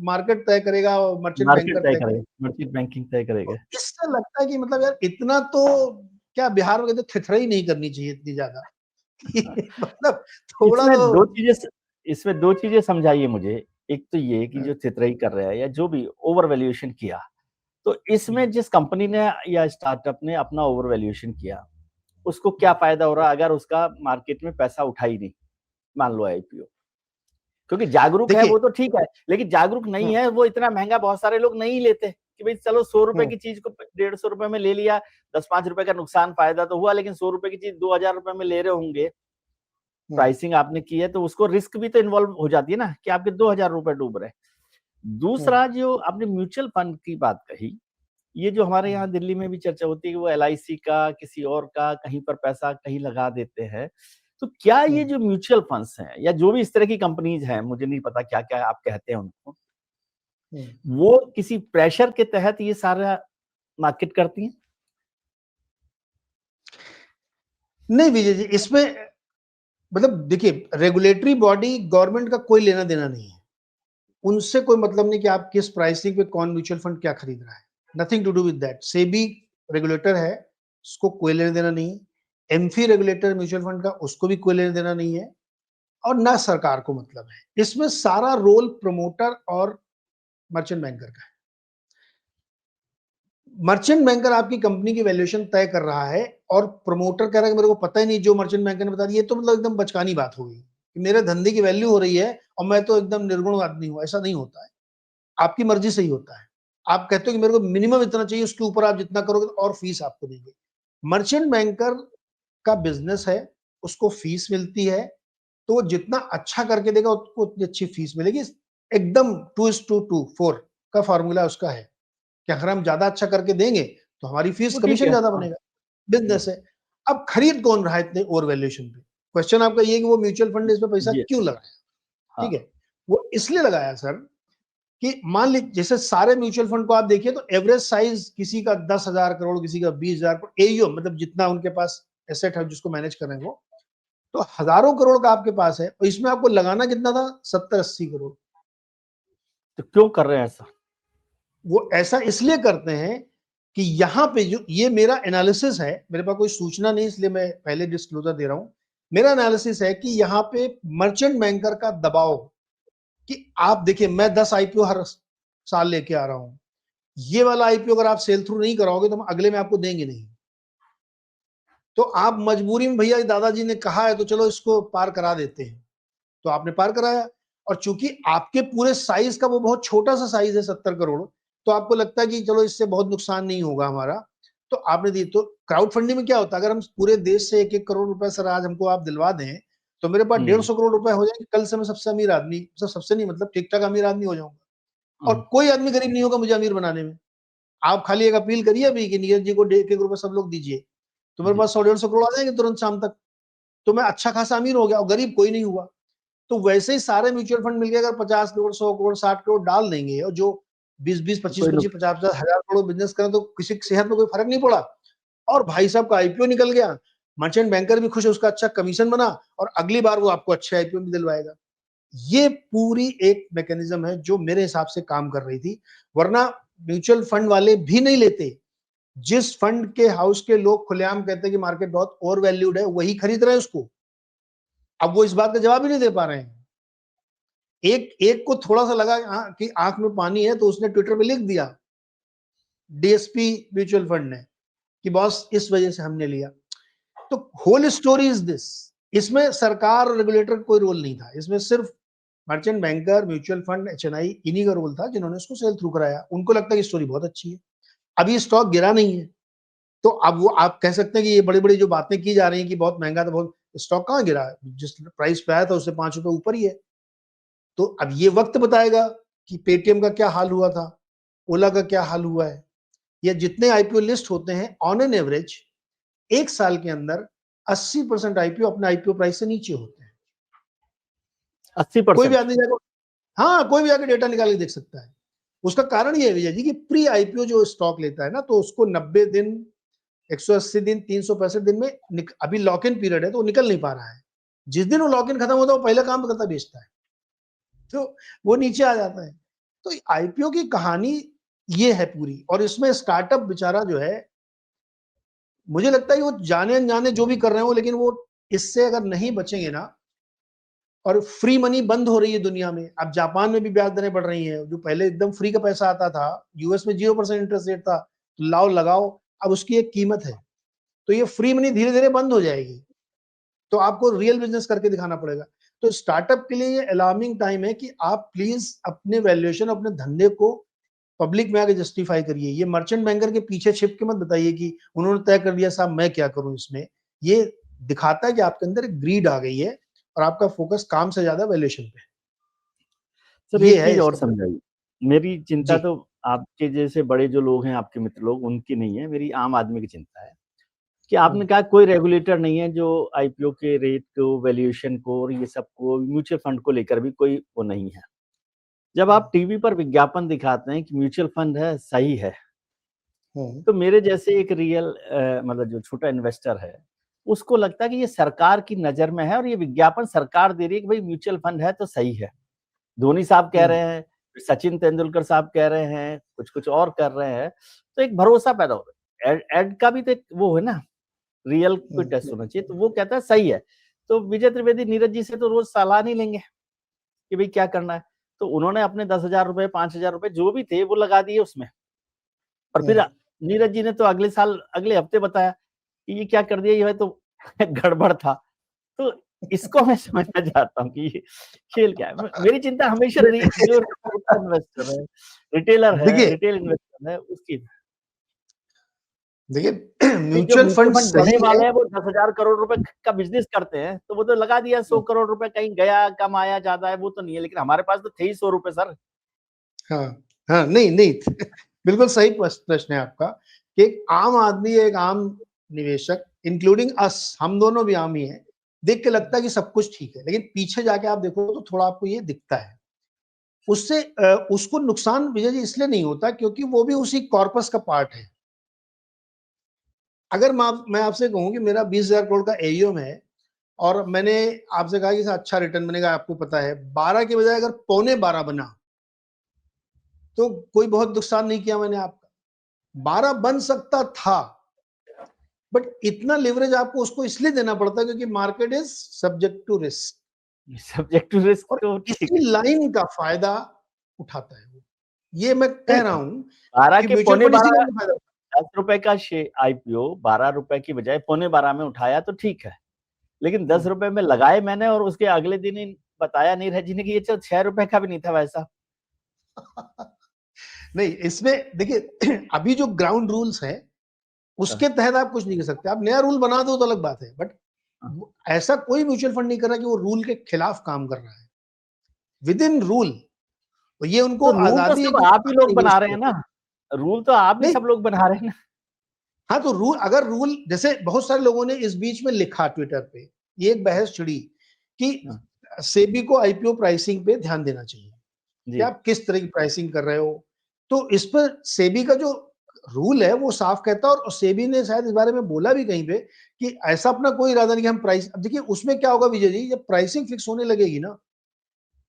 मार्केट तय करेगा, और मर्चेंट
मार्केट
बैंकर
तय
तय
करेगा,
करेगा।
मर्चेंट बैंकिंग तय
तो
करेगा।
इससे लगता है कि मतलब यार इतना तो, क्या बिहार में कहते थिथराई नहीं करनी चाहिए इतनी ज्यादा। मतलब थोड़ा
इसमें
तो।
2 चीज़ें इसमें 2 चीज़ें समझाइए मुझे। एक तो ये कि
हाँ,
जो चितरई कर रहा है या जो भी ओवर वैल्यूएशन किया, तो इसमें जिस कंपनी ने या स्टार्टअप ने अपना ओवर वैल्यूएशन किया, उसको क्या फ़ायदा हो रहा है अगर उसका मार्केट में पैसा उठा ही नहीं, मान लो आईपीओ? क्योंकि जागरूक है
देखिए।
वो तो ठीक है, लेकिन जागरूक नहीं
हम्म,
है, वो इतना महँगा बहुत सारे लोग नहीं लेते कि भई चलो ₹100
हम्म,
की चीज़ को ₹150 में ले लिया, 10-5 रुपए का नुकसान फ़ायदा तो हुआ, लेकिन ₹100 की चीज़ ₹2000 में ले रहे होंगे,
हम्म,
प्राइसिंग आपने की है, तो उसको रिस्क भी तो इन्वॉल्व हो जाती है ना कि आपके ₹2000 डूब रहे हैं।
हम्म,
दूसरा जो आपने म्यूचुअल फंड की बात कही, ये जो हमारे
हम्म,
यहाँ दिल्ली में भी चर्चा होती है कि वो एलआईसी का, किसी और का, कहीं पर पैसा कहीं लगा देते हैं। तो क्या ये
हम्म,
जो म्यूचुअल फंड्स हैं या जो भी इस तरह की कंपनीज़ हैं, मुझे नहीं पता क्या-क्या आप कहते हैं उनको,
हम्म।
वो किसी प्रेशर के तहत ये सारा मार्केट करती हैं?
नहीं विजय जी, इसमें मतलब देखिए, रेगुलेटरी बॉडी गवर्नमेंट का कोई लेना देना नहीं है, उनसे कोई मतलब नहीं कि आप किस प्राइसिंग पे कौन म्यूचुअल फंड क्या खरीद रहा है, nothing to do with that. SEBI regulator है, उसको कोई लेना देना नहीं है। एमफी रेगुलेटर म्यूचुअल फंड का, उसको भी कोई लेना देना नहीं है, और ना सरकार को मतलब है। इसमें सारा रोल प्रमोटर और मर्चेंट बैंकर का है। मर्चेंट बैंकर आपकी कंपनी की वैल्यूएशन तय कर रहा है, और प्रमोटर कह रहा है कि मेरे को पता ही नहीं, जो मर्चेंट बैंकर ने बता दिया। ये तो मतलब एकदम बचकानी बात हो गई कि मेरे धंधे की वैल्यू हो रही है और मैं तो एकदम निर्गुण आदमी हूं। ऐसा नहीं होता है, आपकी मर्जी से ही होता है। आप कहते हो कि मेरे को मिनिमम इतना चाहिए, उसके ऊपर आप जितना करोगे और फीस आपको देंगे। मर्चेंट बैंकर का बिजनेस है, उसको फीस मिलती है, तो वो जितना अच्छा करके देगा उसको उतनी अच्छी फीस मिलेगी। एकदम 2:4 का फॉर्मूला उसका है कि अगर हम ज्यादा अच्छा करके देंगे तो हमारी फीस
तो ठीक
कमीशन
है।
ज्यादा
हाँ।
बनेगा। बिजनेस है। अब खरीद कौन रहा है इतने ओवर वैल्यूएशन पे? क्वेश्चन आपका ये कि वो म्यूचुअल फंड ने इसमें पैसा
ये
क्यों लगाया? ठीक
हाँ।
है, वो इसलिए लगाया सर कि मान लीजिए जैसे सारे म्यूचुअल फंड को आप देखिए तो एवरेज साइज किसी का 10,000 करोड़, किसी का 20,000 करोड़, एयू मतलब जितना उनके पास एसेट है जिसको मैनेज कर रहे हैं वो, तो हजारों करोड़ का आपके पास है, और इसमें आपको लगाना कितना था? 70-80 करोड़।
तो क्यों कर रहे हैं ऐसा?
वो ऐसा इसलिए करते हैं कि यहाँ पे जो ये मेरा एनालिसिस है, मेरे पास कोई सूचना नहीं इसलिए मैं पहले डिस्क्लोजर दे रहा हूं। मेरा एनालिसिस है कि यहाँ पे मर्चेंट बैंकर का दबाव, कि आप देखिए मैं 10 आईपीओ हर साल लेके आ रहा हूं, ये वाला आईपीओ अगर आप सेल थ्रू नहीं कराओगे तो हम अगले में आपको देंगे नहीं। तो आप मजबूरी में, भैया दादाजी ने कहा है तो चलो इसको पार करा देते हैं, तो आपने पार कराया। और चूंकि आपके पूरे साइज का वो बहुत छोटा सा साइज है, 70 करोड़, तो आपको लगता है कि चलो इससे बहुत नुकसान नहीं होगा हमारा, तो आपने दी। तो क्राउड फंडिंग में क्या होता है, अगर हम पूरे देश से 1-1 करोड़ रुपए सर आज हमको आप दिलवा दें, तो मेरे पास 150 करोड़ रुपए हो जाएंगे, कल से मैं सबसे अमीर आदमी, सबसे नहीं मतलब ठीक ठाक अमीर आदमी हो जाऊंगा, और कोई आदमी गरीब नहीं होगा मुझे अमीर बनाने में। आप खाली एक अपील करिए अभी कि नीरज जी को 1-1 रुपए सब लोग दीजिए, तो मेरे
जी।
पास 100-150 करोड़ आ जाएंगे तुरंत शाम तक, तो मैं अच्छा खासा अमीर हो गया और गरीब कोई नहीं हुआ। तो वैसे ही सारे म्यूचुअल फंड मिलकर अगर 50 करोड़, 100 करोड़, 60 करोड़ डाल देंगे, और जो 20-20,
तो कोई
25-25, 50-50 हजार करोड़ बिजनेस करें, तो किसी की सेहत में कोई फर्क नहीं पड़ा, और भाई साहब का आईपीओ निकल गया, मर्चेंट बैंकर भी खुश है, उसका अच्छा कमीशन बना, और अगली बार वो आपको अच्छे आईपीओ भी दिलवाएगा। ये पूरी एक मैकेनिज्म है जो मेरे हिसाब से काम कर रही थी, वरना म्यूचुअल फंड वाले भी नहीं लेते। जिस फंड के हाउस के लोग खुलेआम कहते हैं कि मार्केट बहुत ओवर वैल्यूड है, वही खरीद रहे हैं उसको। अब वो इस बात का जवाब ही नहीं दे पा रहे हैं। एक एक को थोड़ा सा लगा कि आंख में पानी है, तो उसने ट्विटर पे लिख दिया, डीएसपी म्यूचुअल फंड ने, कि बॉस इस वजह से हमने लिया। तो होल स्टोरी इज दिस। इसमें सरकार और रेगुलेटर कोई रोल नहीं था, इसमें सिर्फ merchant banker, mutual fund, HNI, इन्हीं का रोल था जिन्होंने उसको सेल थ्रू कराया। उनको लगता है कि स्टोरी बहुत अच्छी है। अभी स्टॉक गिरा नहीं है, तो अब वो आप कह सकते हैं कि ये बड़ी बड़ी जो बातें की जा रही हैं कि बहुत महंगा था, बहुत, स्टॉक कहाँ गिरा है? जिस प्राइस पे आया था उससे 5 रुपए ऊपर ही है। तो अब ये वक्त बताएगा कि पेटीएम का क्या हाल हुआ था, ओला का क्या हाल हुआ है, या जितने आईपीओ लिस्ट होते हैं ऑन एन एवरेज एक साल के अंदर 80% आईपीओ अपने आईपीओ प्राइस से नीचे होते हैं। कोई भी
80%।
आदमी जाकर, हाँ कोई भी आके डेटा निकाल के देख सकता है। उसका कारण ये है विजय जी कि प्री आईपीओ जो स्टॉक लेता है ना, तो उसको 90 दिन, 180 दिन, 365 दिन में अभी लॉक इन पीरियड है तो वो निकल नहीं पा रहा है। जिस दिन वो लॉक इन खत्म होता है वो पहला काम करता बेचता है, तो वो नीचे आ जाता है। तो आईपीओ की कहानी ये है पूरी, और इसमें स्टार्टअप बेचारा जो है, मुझे लगता है कि वो जाने अनजाने जो भी कर रहे हो, लेकिन वो इससे अगर नहीं बचेंगे ना, और फ्री मनी बंद हो रही है दुनिया में। अब जापान में भी ब्याज दरें बढ़ रही हैं, जो पहले एकदम फ्री का पैसा आता था, यूएस में 0% इंटरेस्ट रेट था, तो लाओ लगाओ, अब उसकी एक कीमत है। तो ये फ्री मनी धीरे धीरे बंद हो जाएगी, तो आपको रियल बिजनेस करके दिखाना पड़ेगा। तो स्टार्टअप के लिए ये अलार्मिंग टाइम है कि आप प्लीज अपने वैल्यूएशन, अपने धंधे को पब्लिक में आके जस्टिफाई करिए। ये मर्चेंट बैंकर के पीछे छिप के मत बताइए कि उन्होंने तय कर दिया साहब मैं क्या करूं इसमें। ये दिखाता है कि आपके अंदर एक ग्रीड आ गई है, और आपका फोकस काम से ज्यादा वैल्यूएशन पे है।
सर
ये
एक
है
चीज और
इसका।
समझाइए। मेरी चिंता
जी।
तो आपके जैसे बड़े जो लोग हैं, आपके मित्र लोग, उनकी नहीं है, मेरी आम आदमी की चिंता है कि आपने कहा कोई रेगुलेटर नहीं है जो आईपीओ के रेट को, वैल्यूएशन को और ये सब को, म्यूचुअल फंड को लेकर भी कोई वो नहीं है। जब आप टीवी पर विज्ञापन दिखाते हैं कि म्यूचुअल फंड है, सही है,
हम्म।
तो मेरे जैसे एक रियल मतलब जो छोटा इन्वेस्टर है, उसको लगता है कि ये सरकार की नजर में है और ये विज्ञापन सरकार दे रही है कि भाई म्यूचुअल फंड है तो सही है। धोनी साहब कह रहे हैं, सचिन तेंदुलकर साहब कह रहे हैं, कुछ कुछ और कर रहे हैं, तो एक भरोसा पैदा हो रहा है। एड का भी तो एक वो है ना, रियल कोई टेस्ट होना चाहिए, तो वो कहता है सही है। तो विजय त्रिवेदी नीरज जी से तो रोज सलाह नहीं लेंगे कि भाई क्या करना है, तो उन्होंने अपने 10,000 रुपए 5,000 रुपए जो भी थे वो लगा दिए उसमें। और फिर नीरज जी ने तो अगले साल अगले हफ्ते बताया कि ये क्या कर दिया, ये तो गड़बड़ था। तो इसको मैं समझना चाहता हूँ कि ये खेल क्या है। मेरी चिंता हमेशा जो इन्वेस्टर है, रिटेलर है,
देखिए
रिटेल इन्वेस्टर है, उसकी।
देखिए
जो
म्यूचुअल
म्यूचुअल
फंड
फंड बड़े
सही है।
वाले हैं वो 10,000 करोड़ रुपए का बिजनेस करते हैं, तो वो तो लगा दिया 100 करोड़ रुपए, कहीं गया कम आया ज्यादा है वो तो नहीं है, लेकिन हमारे पास तो थे ही 100 रुपए सर।
हाँ हाँ, नहीं नहीं बिल्कुल सही प्रश्न है आपका कि एक आम आदमी, एक आम निवेशक, इंक्लूडिंग अस, हम दोनों भी आम ही हैं, देख के लगता है कि सब कुछ ठीक है, लेकिन पीछे जाके आप देखो तो थोड़ा आपको ये दिखता है। उससे उसको नुकसान विजय जी इसलिए नहीं होता क्योंकि वो भी उसी कॉर्पस का पार्ट है। अगर मैं आपसे कहूं कि मेरा 20,000 करोड़ का एयूएम है और मैंने आपसे कहा कि अच्छा रिटर्न बनेगा, आपको पता है 12 के बजाय अगर 12.25 बना तो कोई बहुत नुकसान नहीं किया मैंने आपका। 12 बन सकता था, बट इतना लिवरेज आपको उसको इसलिए देना पड़ता है क्योंकि market is subject to risk,
subject to risk
और
तो ठीक
इसी
है।
लाइन का फायदा उठाता है वो। ये मैं कह रहा
नहीं,
हूं
12
कि
के
म्यूचुअल
पौने
फंड इसी
12,
लाइन का फायदा।
10 रुपए का आईपीओ 12 रुपए की बजाय पौने 12 में उठाया तो ठीक है, लेकिन 10 रुपए में लगाए मैंने और उसके अगले दिन ही बताया नीरज जी ने कि ये तो 6 रुपए का भी नहीं था वैसा।
नहीं, इसमें देखिए अभी जो ग्राउंड रूल्स है उसके तहत आप कुछ नहीं कर सकते। आप नया रूल बना दो तो अलग बात है, बट ऐसा कोई म्यूचुअल फंड नहीं कर रहा कि वो रूल के खिलाफ काम कर रहा है। विद इन रूल, तो ये उनको
तो रूल तो
आजादी है
सब
कि
आप ही लोग
निवेश
बना रहे
करें।
हैं ना, रूल तो आप ही
नहीं,
सब लोग बना रहे हैं ना।
हाँ तो रूल, अगर रूल, जैसे बहुत सारे लोगों ने इस बीच में लिखा ट्विटर पे, ये एक बहस छिड़ी कि सेबी को आईपीओ प्राइसिंग पे ध्यान देना चाहिए कि
जी।
आप किस तरह की प्राइसिंग कर रहे हो। तो इस पर सेबी का जो रूल है वो साफ कहता है, और सेबी ने शायद इस बारे में बोला भी कहीं पे कि ऐसा अपना कोई इरादा नहीं कि हम प्राइस, अब देखिए उसमें क्या होगा विजय जी, जब प्राइसिंग फिक्स होने लगेगी ना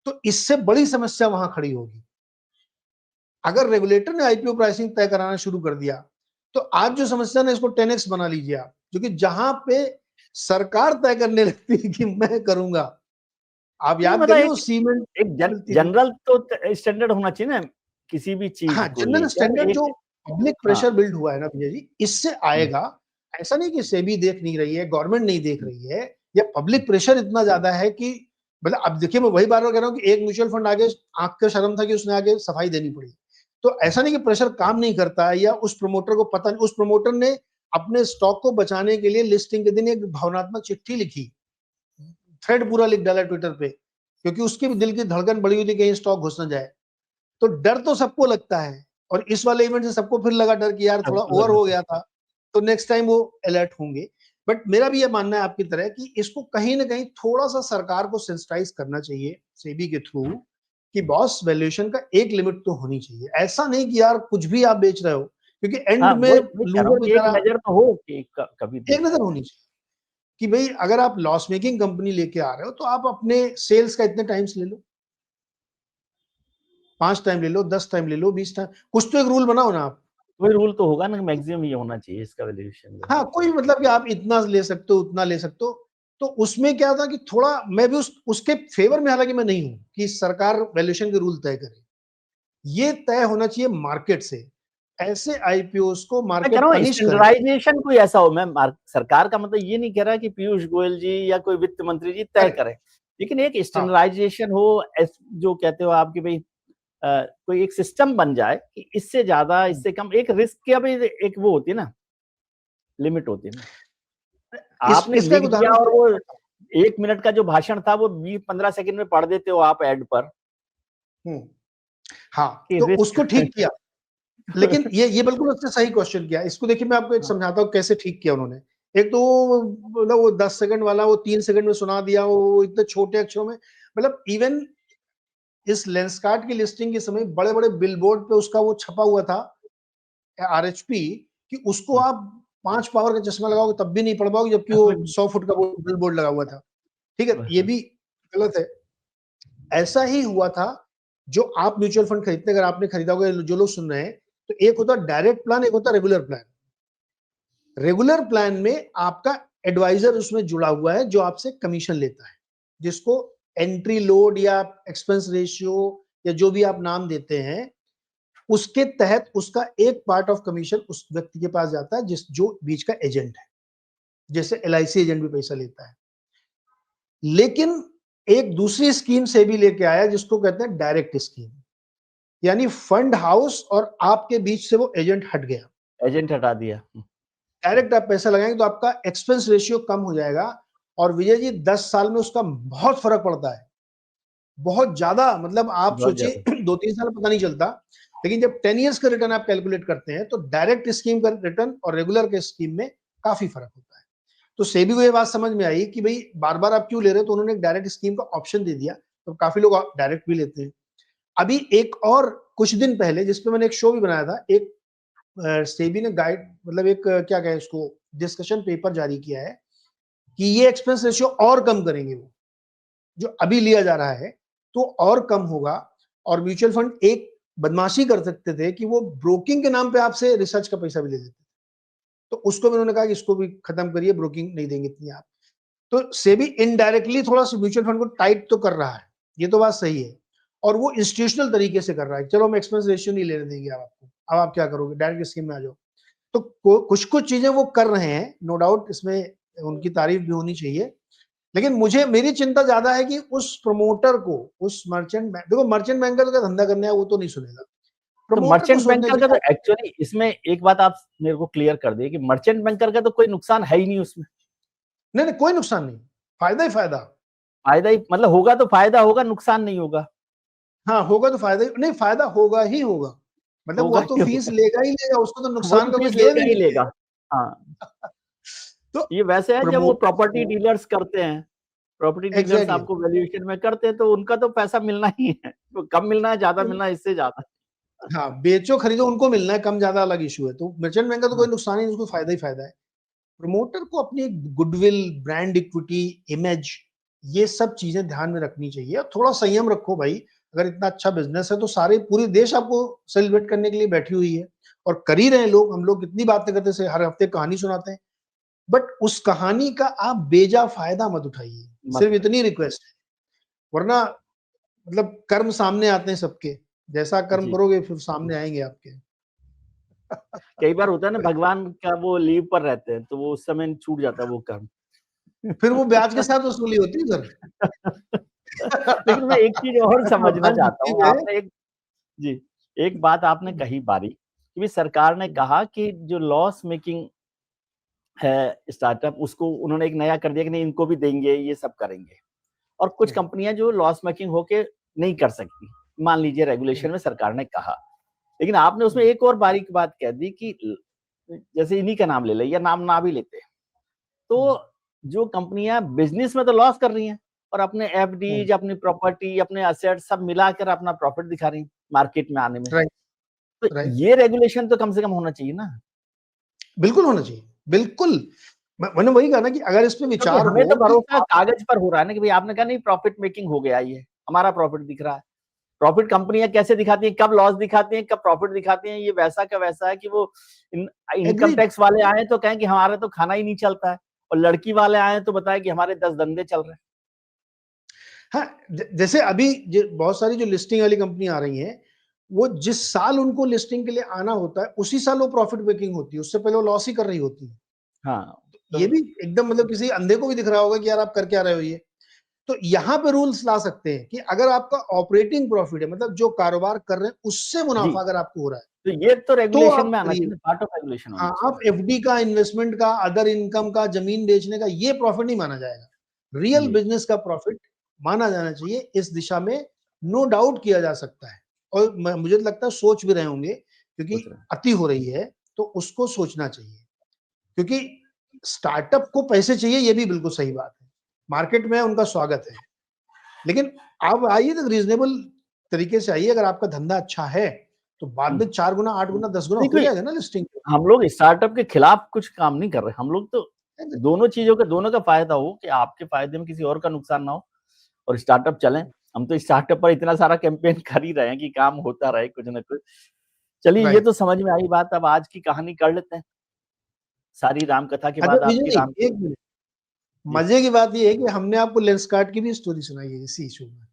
तो इससे बड़ी समस्या वहां खड़ी होगी। अगर रेगुलेटर ने आईपीओ प्राइसिंग तय कराना शुरू कर दिया तो आज जो समस्या ना, इसको 10x बना लीजिए आप, क्योंकि जहां पे सरकार तय करने लगती है कि मैं करूंगा, आप
नहीं
याद
मतलब
करिए वो
एक
सीमेंट
एक
मिलती थी।
जनरल तो स्टैंडर्ड होना चाहिए ना किसी भी चीज
हाँ,
को
जनरल
लेकर
स्टैंडर्ड जो
एक।
पब्लिक
हाँ।
प्रेशर बिल्ड हुआ है ना विजय जी, इससे आएगा। ऐसा नहीं कि सेबी देख नहीं रही है, गवर्नमेंट नहीं देख रही है, या पब्लिक प्रेशर इतना ज्यादा है कि मतलब, अब देखिए मैं वही बार बार कह रहा हूँ कि एक म्यूचुअल फंड आगे आंख का शर्म था कि उसने आगे सफाई देनी पड़ी। तो ऐसा नहीं कि प्रेशर काम नहीं करता है या उस प्रमोटर को पता नहीं, उस प्रमोटर ने अपने स्टॉक को बचाने के लिए लिस्टिंग के दिन एक भावनात्मक चिट्ठी लिखी, थ्रेड पूरा लिख डाला ट्विटर पे, क्योंकि उसके भी दिल की धड़कन बड़ी हुई थी कहीं स्टॉक घुस न जाए। तो डर तो सबको लगता है, और इस वाले इवेंट से सबको फिर लगा डर कि यार थोड़ा
सबको
ओवर
लगा
हो
था।
गया था, तो नेक्स्ट टाइम वो अलर्ट होंगे। बट मेरा भी ये मानना है आपकी तरह कि इसको कहीं ना कहीं थोड़ा सा सरकार को सेंसिटाइज करना चाहिए सेबी के थ्रू, कि बॉस वैल्यूएशन का एक लिमिट तो होनी चाहिए। ऐसा नहीं कि यार कुछ भी आप बेच रहे हो, क्योंकि एंड
हाँ
में
वही कह रहा
लूजर
हूँ कि एक
बेचारा।
नजर तो हो कि कभी
एक
देखा
नजर
जाए।
होनी चाहिए कि भाई अगर आप लॉस मेकिंग कंपनी लेके आ रहे हो तो आप अपने सेल्स का इतने टाइम्स ले लो, 5 टाइम ले लो, 10 टाइम ले लो, 20 टाइम, कुछ तो एक रूल बनाओ ना आप।
कोई रूल तो होगा ना, मैक्सिमम ये होना चाहिए इसका वैल्यूएशन जो है।
हाँ, कोई मतलब कि आप इतना ले सकते हो, उतना ले सकते हो। तो उसमें क्या था कि थोड़ा मैं भी उसके फेवर में, हालांकि मैं नहीं हूं कि सरकार वैल्यूएशन के रूल तय करे, ये तय होना चाहिए मार्केट से। ऐसे आईपीओस को
मैं कह
मार्केट
रहा हूँ
पनिश करे।
स्टैंडर्डाइजेशन कोई ऐसा हो, मैं सरकार का मतलब ये नहीं कह रहा कि पीयूष गोयल जी या कोई वित्त मंत्री जी तय
अरे
करें, लेकिन एक
हाँ,
स्टैंडर्डाइजेशन हो, जो कहते हो आप कि भाई कोई एक सिस्टम बन जाए कि इससे ज्यादा इससे कम, एक रिस्क की अभी एक वो होती है ना, लिमिट होती है ना। आपने
इसका एक
लिख दिया
उदाहरण
और वो 1 मिनट का जो भाषण था वो 20-15 सेकंड में पढ़ देते हो आप एड पर
हम्म, हाँ
कि
तो
रिस्क।
उसको ठीक किया। लेकिन ये बिल्कुल उसने सही क्वेश्चन किया। इसको देखिए मैं आपको एक समझाता हूँ कैसे ठीक किया उन्होंने। एक तो मतलब वो 10 सेकंड वाला वो 3 सेकंड में सुना दिया, वो इतने छोटे अक्षरों में। मतलब इवन इस लेंसकार्ट की लिस्टिंग के समय बड़े बड़े बिलबोर्ड पे उसका वो छपा हुआ था, आरएचपी, कि उसको आप 5 पावर का चश्मा लगाओगे तब भी नहीं पढ़ पाओगे, जबकि वो 100 फुट का बिल बोर्ड लगा हुआ था। ठीक है, ये भी गलत है। ऐसा ही हुआ था जो आप म्यूचुअल फंड खरीदते, अगर आपने खरीदा होगा, जो लोग सुन रहे हैं, तो एक होता डायरेक्ट प्लान, एक होता रेगुलर प्लान। रेगुलर प्लान में आपका एडवाइजर उसमें जुड़ा हुआ है जो आपसे कमीशन लेता है, जिसको एंट्री लोड या एक्सपेंस रेशियो या जो भी आप नाम देते हैं, उसके तहत उसका एक पार्ट ऑफ कमीशन उस व्यक्ति के पास जाता है जो बीच का एजेंट है, जैसे LIC एजेंट भी पैसा लेता है। लेकिन एक दूसरी स्कीम से भी लेके आया जिसको कहते हैं डायरेक्ट स्कीम, यानी फंड हाउस और आपके बीच से वो एजेंट हट गया,
एजेंट हटा दिया।
डायरेक्ट आप पैसा लगाएंगे तो आपका एक्सपेंस रेशियो कम हो जाएगा। और विजय जी 10 साल में उसका बहुत फर्क पड़ता है, बहुत ज्यादा। मतलब आप
बहुत
सोचिए
ज्यादा।
2-3 साल पता नहीं चलता, लेकिन जब 10 इयर्स का रिटर्न आप कैलकुलेट करते हैं तो डायरेक्ट स्कीम का रिटर्न और रेगुलर के स्कीम में काफी फर्क होता है। तो सेबी को ये बात समझ में आई कि भाई बार बार आप क्यों ले रहे हो, तो उन्होंने एक डायरेक्ट स्कीम का ऑप्शन दे दिया, तो काफी लोग डायरेक्ट भी लेते हैं। अभी एक और कुछ दिन पहले, जिसपे मैंने एक शो भी बनाया था, एक सेबी ने गाइड, मतलब एक क्या कहें उसको, डिस्कशन पेपर जारी किया है कि ये एक्सपेंस रेशियो और कम करेंगे, वो जो अभी लिया जा रहा है तो और कम होगा। और म्यूचुअल फंड एक बदमाशी कर सकते थे कि वो ब्रोकिंग के नाम पे आपसे रिसर्च का पैसा भी ले लेते, तो उसको भी उन्होंने कहा कि इसको भी खत्म करिए, ब्रोकिंग नहीं देंगे इतनी आप। तो सेबी इनडायरेक्टली थोड़ा सा म्यूचुअल फंड को टाइट तो कर रहा है, ये तो बात सही है, और वो इंस्टीट्यूशनल तरीके से कर रहा है। चलो हम एक्सपेंस रेशियो नहीं लेने देंगे अब आपको, अब आप क्या करोगे, डायरेक्ट स्कीम में आ जाओ। तो कुछ कुछ चीजें वो कर रहे हैं, नो डाउट, इसमें उनकी तारीफ भी होनी चाहिए। लेकिन मेरी चिंता ज्यादा है कि उस प्रमोटर को, उस मर्चेंट बैंक, देखो मर्चेंट बैंकर का धंधा करने है वो तो नहीं सुनेगा,
तो
प्रमोटर को
मर्चेंट
सोचना
बैंकर का तो
चाहिए।
एक्चुअली इसमें एक बात आप मेरे को क्लियर कर दिए कि मर्चेंट बैंकर का तो कोई नुकसान है ही नहीं उसमें।
नहीं नहीं, कोई नुकसान नहीं, फायदा ही फायदा।
फायदा ही मतलब होगा तो फायदा होगा, नुकसान नहीं होगा।
हाँ, होगा तो फायदा ही नहीं, फायदा होगा ही होगा। मतलब
होगा
वो तो
ही
फीस
होगा।
लेगा ही लेगा, उसको तो
वो
नुकसान
तो
का कुछ
फीस
लेना
लेगा
ही
ही
नहीं है।
लेगा। हाँ,
तो
ये वैसे है जब वो
प्रमोटर्स
प्रॉपर्टी
को,
डीलर्स करते हैं, प्रॉपर्टी डीलर्स
एग्जैक्टली,
आपको वैल्यूएशन में करते हैं, तो उनका तो पैसा मिलना ही है, तो कम मिलना है, ज्यादा मिलना है, इससे ज्यादा।
हाँ, बेचो खरीदो उनको मिलना है, कम ज्यादा अलग इशू है। तो मर्चेंट बैंक का तो कोई
हाँ,
नुकसान ही नहीं, उसको फायदा ही फायदा है। प्रमोटर को अपनी गुडविल, ब्रांड इक्विटी, इमेज, ये सब चीजें ध्यान में रखनी चाहिए। और थोड़ा संयम रखो भाई, अगर इतना अच्छा बिजनेस है तो सारे पूरी देश आपको सेलिब्रेट करने के लिए बैठी हुई है, और कर ही रहे हैं लोग। हम लोग कितनी बातें करते हैं, हर हफ्ते कहानी सुनाते हैं, बट उस कहानी का आप बेजा फायदा मत उठाइए,
मत
सिर्फ इतनी रिक्वेस्ट है। वरना मतलब कर्म सामने आते हैं सबके, जैसा कर्म
जी।
करोगे फिर सामने आएंगे आपके।
कई बार होता है ना, भगवान का वो लीव पर रहते हैं, तो वो उस समय छूट जाता है वो कर्म।
फिर वो ब्याज के साथ वसूली होती है सर।
लेकिन मैं एक चीज और समझना
भगवान
चाहता
भक्ति
हूँ,
में।
आपने एक, जी, एक बात आपने कही बारी कि भी सरकार ने कहा कि जो लॉस मेकिंग है स्टार्टअप, उसको उन्होंने एक नया कर दिया कि नहीं, इनको भी देंगे, ये सब करेंगे। और कुछ कंपनियां जो लॉस मेकिंग होके नहीं कर सकती, मान लीजिए रेगुलेशन में सरकार ने कहा, लेकिन आपने उसमें एक और बारीक बात कह दी कि जैसे इन्हीं का नाम ले ले या नाम ना भी लेते, तो जो कंपनियां बिजनेस में तो लॉस कर रही हैं और अपने एफडीज, अपनी प्रॉपर्टी, अपने असेट सब मिलाकर अपना प्रॉफिट दिखा रही हैं मार्केट में आने में,
राइट,
तो
राइट,
ये रेगुलेशन तो कम से कम होना चाहिए ना।
बिल्कुल होना चाहिए, बिल्कुल। मैंने वही कहा ना कि अगर इस पे
क्योंकि
विचार
हमें तो
हो कि
भरोसा
आप,
कागज पर हो रहा है ना कि भाई आपने कहा नहीं प्रॉफिट मेकिंग हो गया, ये हमारा प्रॉफिट दिख रहा है। प्रॉफिट कंपनियां कैसे दिखाती हैं, कब लॉस दिखाती हैं, कब प्रॉफिट दिखाती हैं, ये वैसा का वैसा है कि वो इनकम
एग्रीड।
टैक्स वाले आए तो कहें कि हमारा तो खाना ही नहीं चलता है, और लड़की वाले आए तो बताए कि हमारे 10 धंधे चल रहे हैं।
हाँ, जैसे अभी बहुत सारी जो लिस्टिंग वाली कंपनी आ रही हैं, वो जिस साल उनको लिस्टिंग के लिए आना होता है उसी साल वो प्रॉफिट मेकिंग होती है, उससे पहले वो लॉस ही कर रही होती है।
हाँ, तो
ये भी एकदम, मतलब किसी अंधे को भी दिख रहा होगा कि यार आप कर क्या रहे हो ये। तो यहाँ पे रूल्स ला सकते हैं कि अगर आपका ऑपरेटिंग प्रॉफिट है, मतलब जो कारोबार कर रहे हैं उससे
जी,
मुनाफा अगर आपको हो रहा है,
तो ये तो
तो
रेगुलेशन
आप
में आना
करिए।
चाहिए, पार्ट ऑफ रेगुलेशन होना
हाँ,
चाहिए।
आप एफडी का, इन्वेस्टमेंट का, अदर इनकम का, जमीन बेचने का, ये प्रॉफिट नहीं माना जाएगा। रियल
जी,
बिजनेस का प्रॉफिट माना जाना चाहिए। इस दिशा में नो डाउट किया जा सकता है, और मुझे तो लगता है सोच भी रहे होंगे, क्योंकि
सोच रहे हैं।
अति हो रही है, तो उसको सोचना चाहिए। क्योंकि स्टार्टअप को पैसे चाहिए, ये भी बिल्कुल सही बात है, मार्केट में उनका स्वागत है। लेकिन आप आइए तो रीजनेबल तरीके से आइए, अगर आपका धंधा अच्छा है तो बाद में 4 गुना, 8 गुना, 10 गुना
नहीं,
हो
कोई
जाएगा ना लिस्टिंग।
हम लोग स्टार्टअप के खिलाफ कुछ काम नहीं कर रहे, हम लोग तो दोनों चीजों का, दोनों का फायदा हो कि आपके फायदे में किसी और का नुकसान ना हो और स्टार्टअप चलें। हम तो स्टार्टअप पर इतना सारा कैंपेन कर ही रहे हैं कि काम होता रहे कुछ ना कुछ। चलिए, ये तो
राइट।
समझ में आई बात। अब आज की कहानी कर लेते हैं। सारी राम कथा के
अच्छा
बाद
विजय
आपकी
जी,
राम।
एक मिनट,
जी
मजे की बात ये है कि हमने आपको लेंसकार्ट की भी स्टोरी सुनाई है इसी इशू में।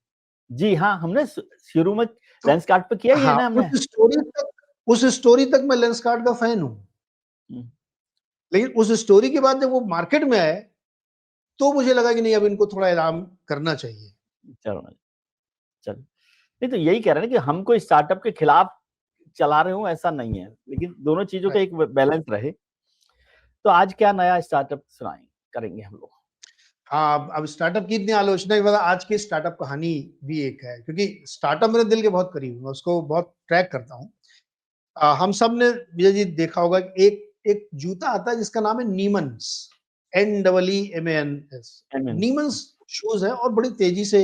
जी हाँ, हमने शुरू में
तो
लेंसकार्ट पे किया ही है
हाँ,
ना हमने।
उस स्टोरी तक मैं लेंसकार्ट का फैन हूँ।
हम्म,
लेकिन उस स्टोरी के बाद जब वो मार्केट में आए, तो मुझे लगा कि नहीं, अब इनको थोड़ा आराम करना चाहिए।
चलो चलो, नहीं तो यही कह रहे हैं कि हम कोई स्टार्टअप के खिलाफ चला रहे हो ऐसा नहीं है, लेकिन दोनों चीजों का
राइट।
एक बैलेंस रहे। तो आज क्या नया स्टार्टअप सुनाएंगे, करेंगे हम लोग।
हाँ, अब स्टार्टअप की इतनी आलोचना के बाद आज की स्टार्टअप कहानी भी एक है, क्योंकि स्टार्टअप मेरे दिल के बहुत करीब है, मैं उसको बहुत ट्रैक करता हूँ। हम सब ने विजय जी देखा होगा कि एक एक जूता आता है जिसका नाम है नीमन्स, NEEMANS।
एमएन।
नीमन्स शूज है और बड़ी तेजी से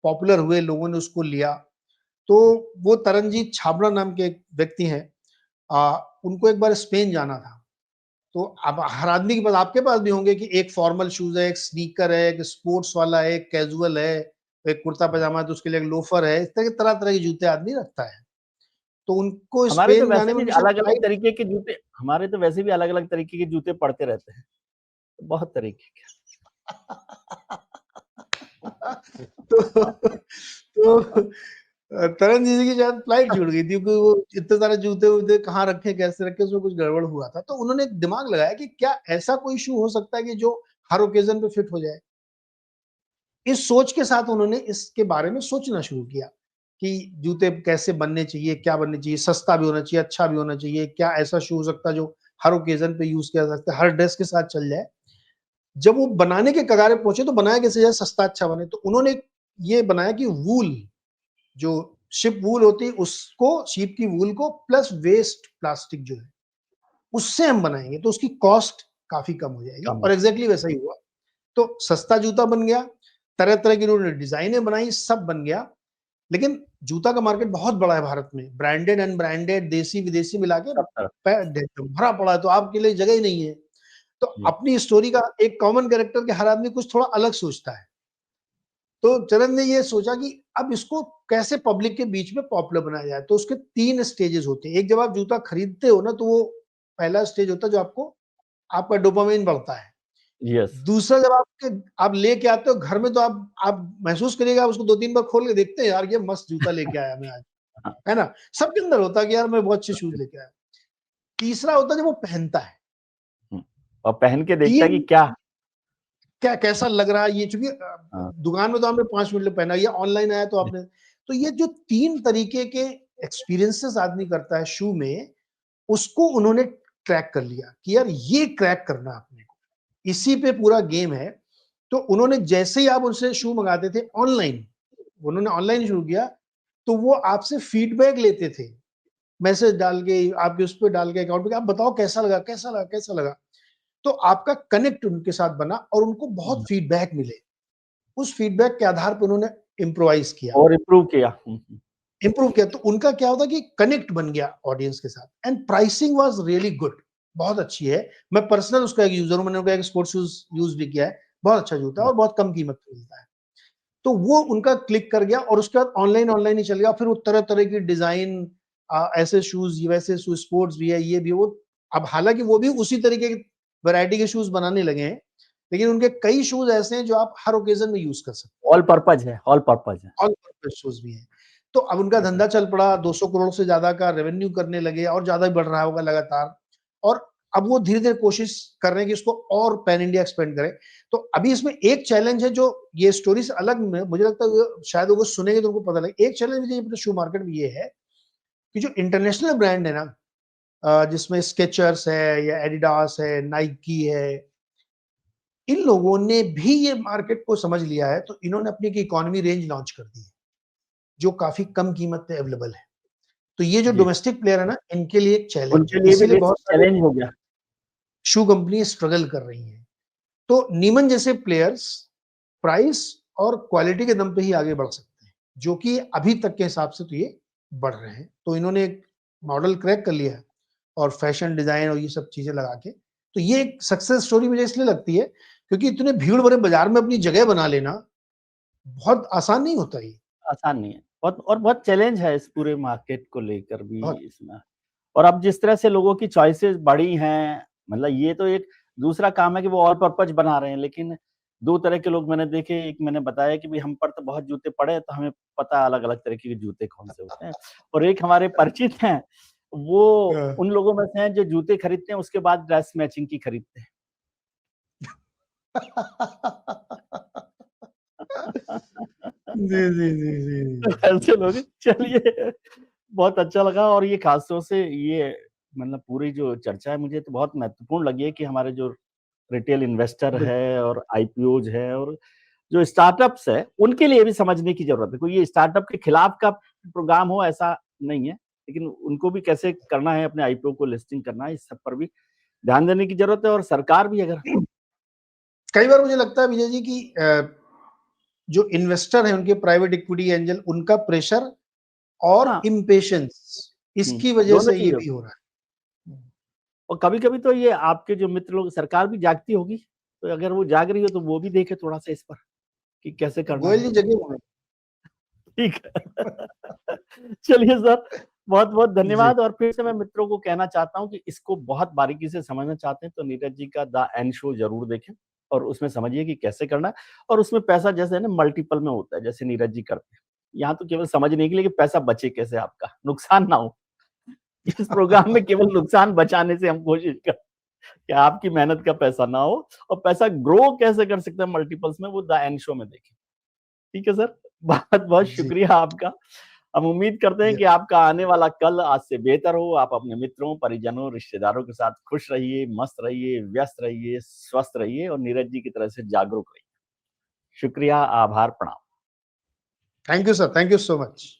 पॉपुलर हुए, लोगों ने उसको लिया। तो वो तरनजीत छाबड़ा नाम के एक व्यक्ति हैं, उनको एक बार स्पेन जाना था। तो अब हर आदमी के पास, आपके पास भी होंगे कि एक फॉर्मल शूज है, एक स्नीकर है, एक स्पोर्ट्स वाला है, एक कैजुअल है, एक कुर्ता पजामा है तो उसके लिए एक लोफर है। इस तरह के तरह तरह के जूते आदमी रखता है। तो उनको
हमारे तो
स्पेन
वैसे
जाने में
भी
हमेशा
अलग अलग
फ्लाइट
तरीके के जूते, हमारे तो वैसे भी अलग अलग तरीके के जूते पड़ते रहते हैं, बहुत तरीके के।
तो तरन जी की शायद फ्लाइट छूट गई थी, क्योंकि वो इतने सारे जूते वूते कहाँ रखे, कैसे रखे, उसमें कुछ गड़बड़ हुआ था। तो उन्होंने एक दिमाग लगाया कि क्या ऐसा कोई शू हो सकता है कि जो हर ओकेजन पे फिट हो जाए। इस सोच के साथ उन्होंने इसके बारे में सोचना शुरू किया कि जूते कैसे बनने चाहिए, क्या बनने चाहिए, सस्ता भी होना चाहिए, अच्छा भी होना चाहिए, क्या ऐसा शू हो सकता है जो हर ओकेजन पे यूज किया जा सकता है, हर ड्रेस के साथ चल जाए। जब वो बनाने के कगारे पहुंचे तो बनाया कैसे जाए सस्ता अच्छा बने, तो उन्होंने ये बनाया कि वूल, जो शिप वूल होती है उसको, शीप की वूल को प्लस वेस्ट प्लास्टिक जो है उससे हम बनाएंगे तो उसकी कॉस्ट काफी कम हो जाएगी।
कम
और
हो।
एग्जैक्टली वैसा ही हुआ। तो सस्ता जूता बन गया, तरह तरह की उन्होंने डिजाइनें बनाई, सब बन गया। लेकिन जूता का मार्केट बहुत बड़ा है भारत में, ब्रांडेड अनब्रांडेड, देसी विदेशी मिला के
सब तरफ।
भरा पड़ा है, तो आपके लिए जगह ही नहीं है। तो
जी
अपनी स्टोरी का एक कॉमन कैरेक्टर के हर आदमी कुछ थोड़ा अलग सोचता है। तो चरण ने ये सोचा कि अब इसको कैसे पब्लिक के बीच में पॉपुलर बनाया जाए। तो उसके 3 स्टेजेस होते हैं। एक, जब आप जूता खरीदते हो ना, तो वो पहला स्टेज होता है जो आपको, आपका डोपामाइन बढ़ता है।
यस।
दूसरा, जब आप लेके आते हो घर में, तो आप महसूस करिएगा, उसको 2-3 बार खोल के देखते हैं, यार ये मस्त जूता लेके आया मैं आज,
हाँ,
है ना? सबके अंदर होता है कि यार मैं बहुत अच्छे शूज लेके आया। तीसरा होता है जब वो पहनता है।
हम्म, और पहन के देखता है कि
3,
क्या।
क्या कैसा लग रहा है ये, चूंकि
हाँ,
दुकान में तो आपने 5 मिनट में पहना, या ऑनलाइन आया तो
जी,
आपने, तो ये जो 3 तरीके के एक्सपीरियंसेस आदमी करता है शू में, उसको उन्होंने ट्रैक कर लिया कि यार ये क्रैक करना अपने को, इसी पे पूरा गेम है। तो उन्होंने जैसे ही आप उनसे शू मंगाते थे ऑनलाइन, उन्होंने ऑनलाइन शुरू किया, तो वो आपसे फीडबैक लेते थे, मैसेज डाल के, आपके उस पर डाल के, अकाउंट पे, आप बताओ कैसा लगा, कैसा लगा, कैसा लगा। तो आपका कनेक्ट उनके साथ बना और उनको बहुत फीडबैक मिले। उस फीडबैक के आधार पर उन्होंने इम्प्रोवाइज किया,
और इम्प्रूव किया।
इम्प्रूव किया। तो उनका क्या होता कि कनेक्ट बन गया ऑडियंस के साथ, and pricing was really good, बहुत अच्छी है। मैं पर्सनल उसका एक यूजर हूं, मैंने उनका एक स्पोर्ट्स शूज यूज भी किया है, बहुत अच्छा जूता है और बहुत कम कीमत पे मिलता है। तो वो उनका क्लिक कर गया और उसके बाद ऑनलाइन ऑनलाइन ही चल गया। फिर वो तरह तरह की डिजाइन, ऐसे शूज, वैसे शूज, स्पोर्ट्स भी है, ये भी वो। अब हालांकि वो भी उसी तरीके की वैरायटी के शूज बनाने लगे हैं, लेकिन उनके कई शूज ऐसे हैं जो आप हर ओकेजन में यूज कर सकते हैं।
ऑल पर्पज है, ऑल पर्पज है।
ऑल पर्पस शूज भी हैं। तो अब उनका धंधा चल पड़ा, 200 करोड़ से ज्यादा का रेवेन्यू करने लगे, और ज्यादा ही बढ़ रहा होगा लगातार। और अब वो धीरे धीरे कोशिश कर रहे हैं कि इसको और पैन इंडिया एक्सपेंड करें। तो अभी इसमें एक चैलेंज है जो ये स्टोरी से अलग में, मुझे लगता है शायद वो सुनेंगे तो उनको पता लगे। एक चैलेंज ये शू मार्केट में ये है कि जो इंटरनेशनल ब्रांड है ना, जिसमें स्केचर्स है या एडिडास है, नाइकी है, इन लोगों ने भी ये मार्केट को समझ लिया है। तो इन्होंने अपनी एक इकोनॉमी रेंज लॉन्च कर दी है जो काफी कम कीमत पे अवेलेबल है। तो ये जो
जी,
डोमेस्टिक प्लेयर है ना, इनके लिए एक चैलेंज है,
उनके लिए भी
इसीलिए
एक
बहुत सारे
चैलेंज हो गया।
शू कंपनी स्ट्रगल कर रही हैं। तो नीमन जैसे प्लेयर्स प्राइस और क्वालिटी के दम पे ही आगे बढ़ सकते हैं, जो कि अभी तक के हिसाब से तो ये बढ़ रहे हैं। तो इन्होंने मॉडल क्रैक कर लिया है और फैशन डिजाइन और ये सब चीजें लगा के। तो ये एक सक्सेस स्टोरी मुझे इसलिए लगती है क्योंकि इतने भीड़ भरे बाजार में अपनी जगह बना लेना बहुत आसान नहीं होता ये।
आसान नहीं है। बहुत चैलेंज है इस पूरे मार्केट को लेकर भी
बहुत।
इसमें। और अब जिस तरह से लोगों की चॉइसेस बढ़ी हैं, मतलब ये तो एक दूसरा काम है कि वो ऑल पर्पज बना रहे हैं, लेकिन 2 तरह के लोग मैंने देखे। एक मैंने बताया कि भई हम पर तो बहुत जूते पड़े हैं, तो हमें पता है अलग-अलग तरीके के जूते कौन-से होते हैं। और एक हमारे परिचित हैं, वो
हाँ।
उन लोगों में से हैं जो जूते खरीदते हैं, उसके बाद ड्रेस मैचिंग की खरीदते हैं।
जी, जी, जी, जी।
ऐसे लोग हैं। चलिए, बहुत अच्छा लगा। और ये खास तौर से ये मतलब पूरी जो चर्चा है मुझे तो बहुत महत्वपूर्ण लगी है कि हमारे जो रिटेल इन्वेस्टर
बिल्कुल।
है और आईपीओज है और जो स्टार्टअप्स है, उनके लिए भी समझने की जरूरत है। कोई ये स्टार्टअप के खिलाफ का प्रोग्राम हो ऐसा नहीं है, लेकिन उनको भी कैसे करना है, अपने आईपीओ को लिस्टिंग करना है, इस सब पर भी ध्यान देने की जरूरत है। और सरकार भी अगर
कई बार मुझे लगता है विजय जी कि जो इन्वेस्टर हैं उनके प्राइवेट इक्विटी एंजल उनका प्रेशर और
हाँ,
इम्पेशंस इसकी वजह
दोनों
से ये
चीजें।
भी हो रहा है।
और कभी-कभी तो ये आपके जो मित्र लोग, सरकार भी जागती होगी, तो अगर वो जाग रही हो तो वो भी देखे थोड़ा-सा इस पर कि कैसे करना
गोयल
है।
जी जगे हुए
ठीक है। चलिए सर, बहुत-बहुत
हैं। जी।
धन्यवाद। और फिर से मैं मित्रों को कहना चाहता हूँ कि इसको बहुत बारीकी से समझना चाहते हैं तो नीरज जी का द एंड शो ज़रूर देखें और उसमें समझिए कि कैसे करना है। और उसमें पैसा जैसे है ना मल्टीपल में होता है, जैसे नीरज जी करते हैं। यहाँ तो केवल समझने के लिए कि पैसा बचे कैसे आपका, नुकसान ना हो। इस प्रोग्राम में केवल नुकसान बचाने से हम कोशिश कर कि आपकी मेहनत का पैसा ना हो, और पैसा ग्रो कैसे कर सकते हैं मल्टीपल्स में, वो द एंड शो में देखें। ठीक है सर? बहुत-बहुत
जी।
शुक्रिया आपका। हम उम्मीद करते हैं
जी।
कि आपका आने वाला कल आज से बेहतर हो। आप अपने मित्रों, परिजनों, रिश्तेदारों के साथ खुश रहिए, मस्त रहिए, व्यस्त रहिए, स्वस्थ रहिए और नीरज जी की तरह से जागरूक रहिए। शुक्रिया, आभार, प्रणाम।
Thank you sir, thank you so much.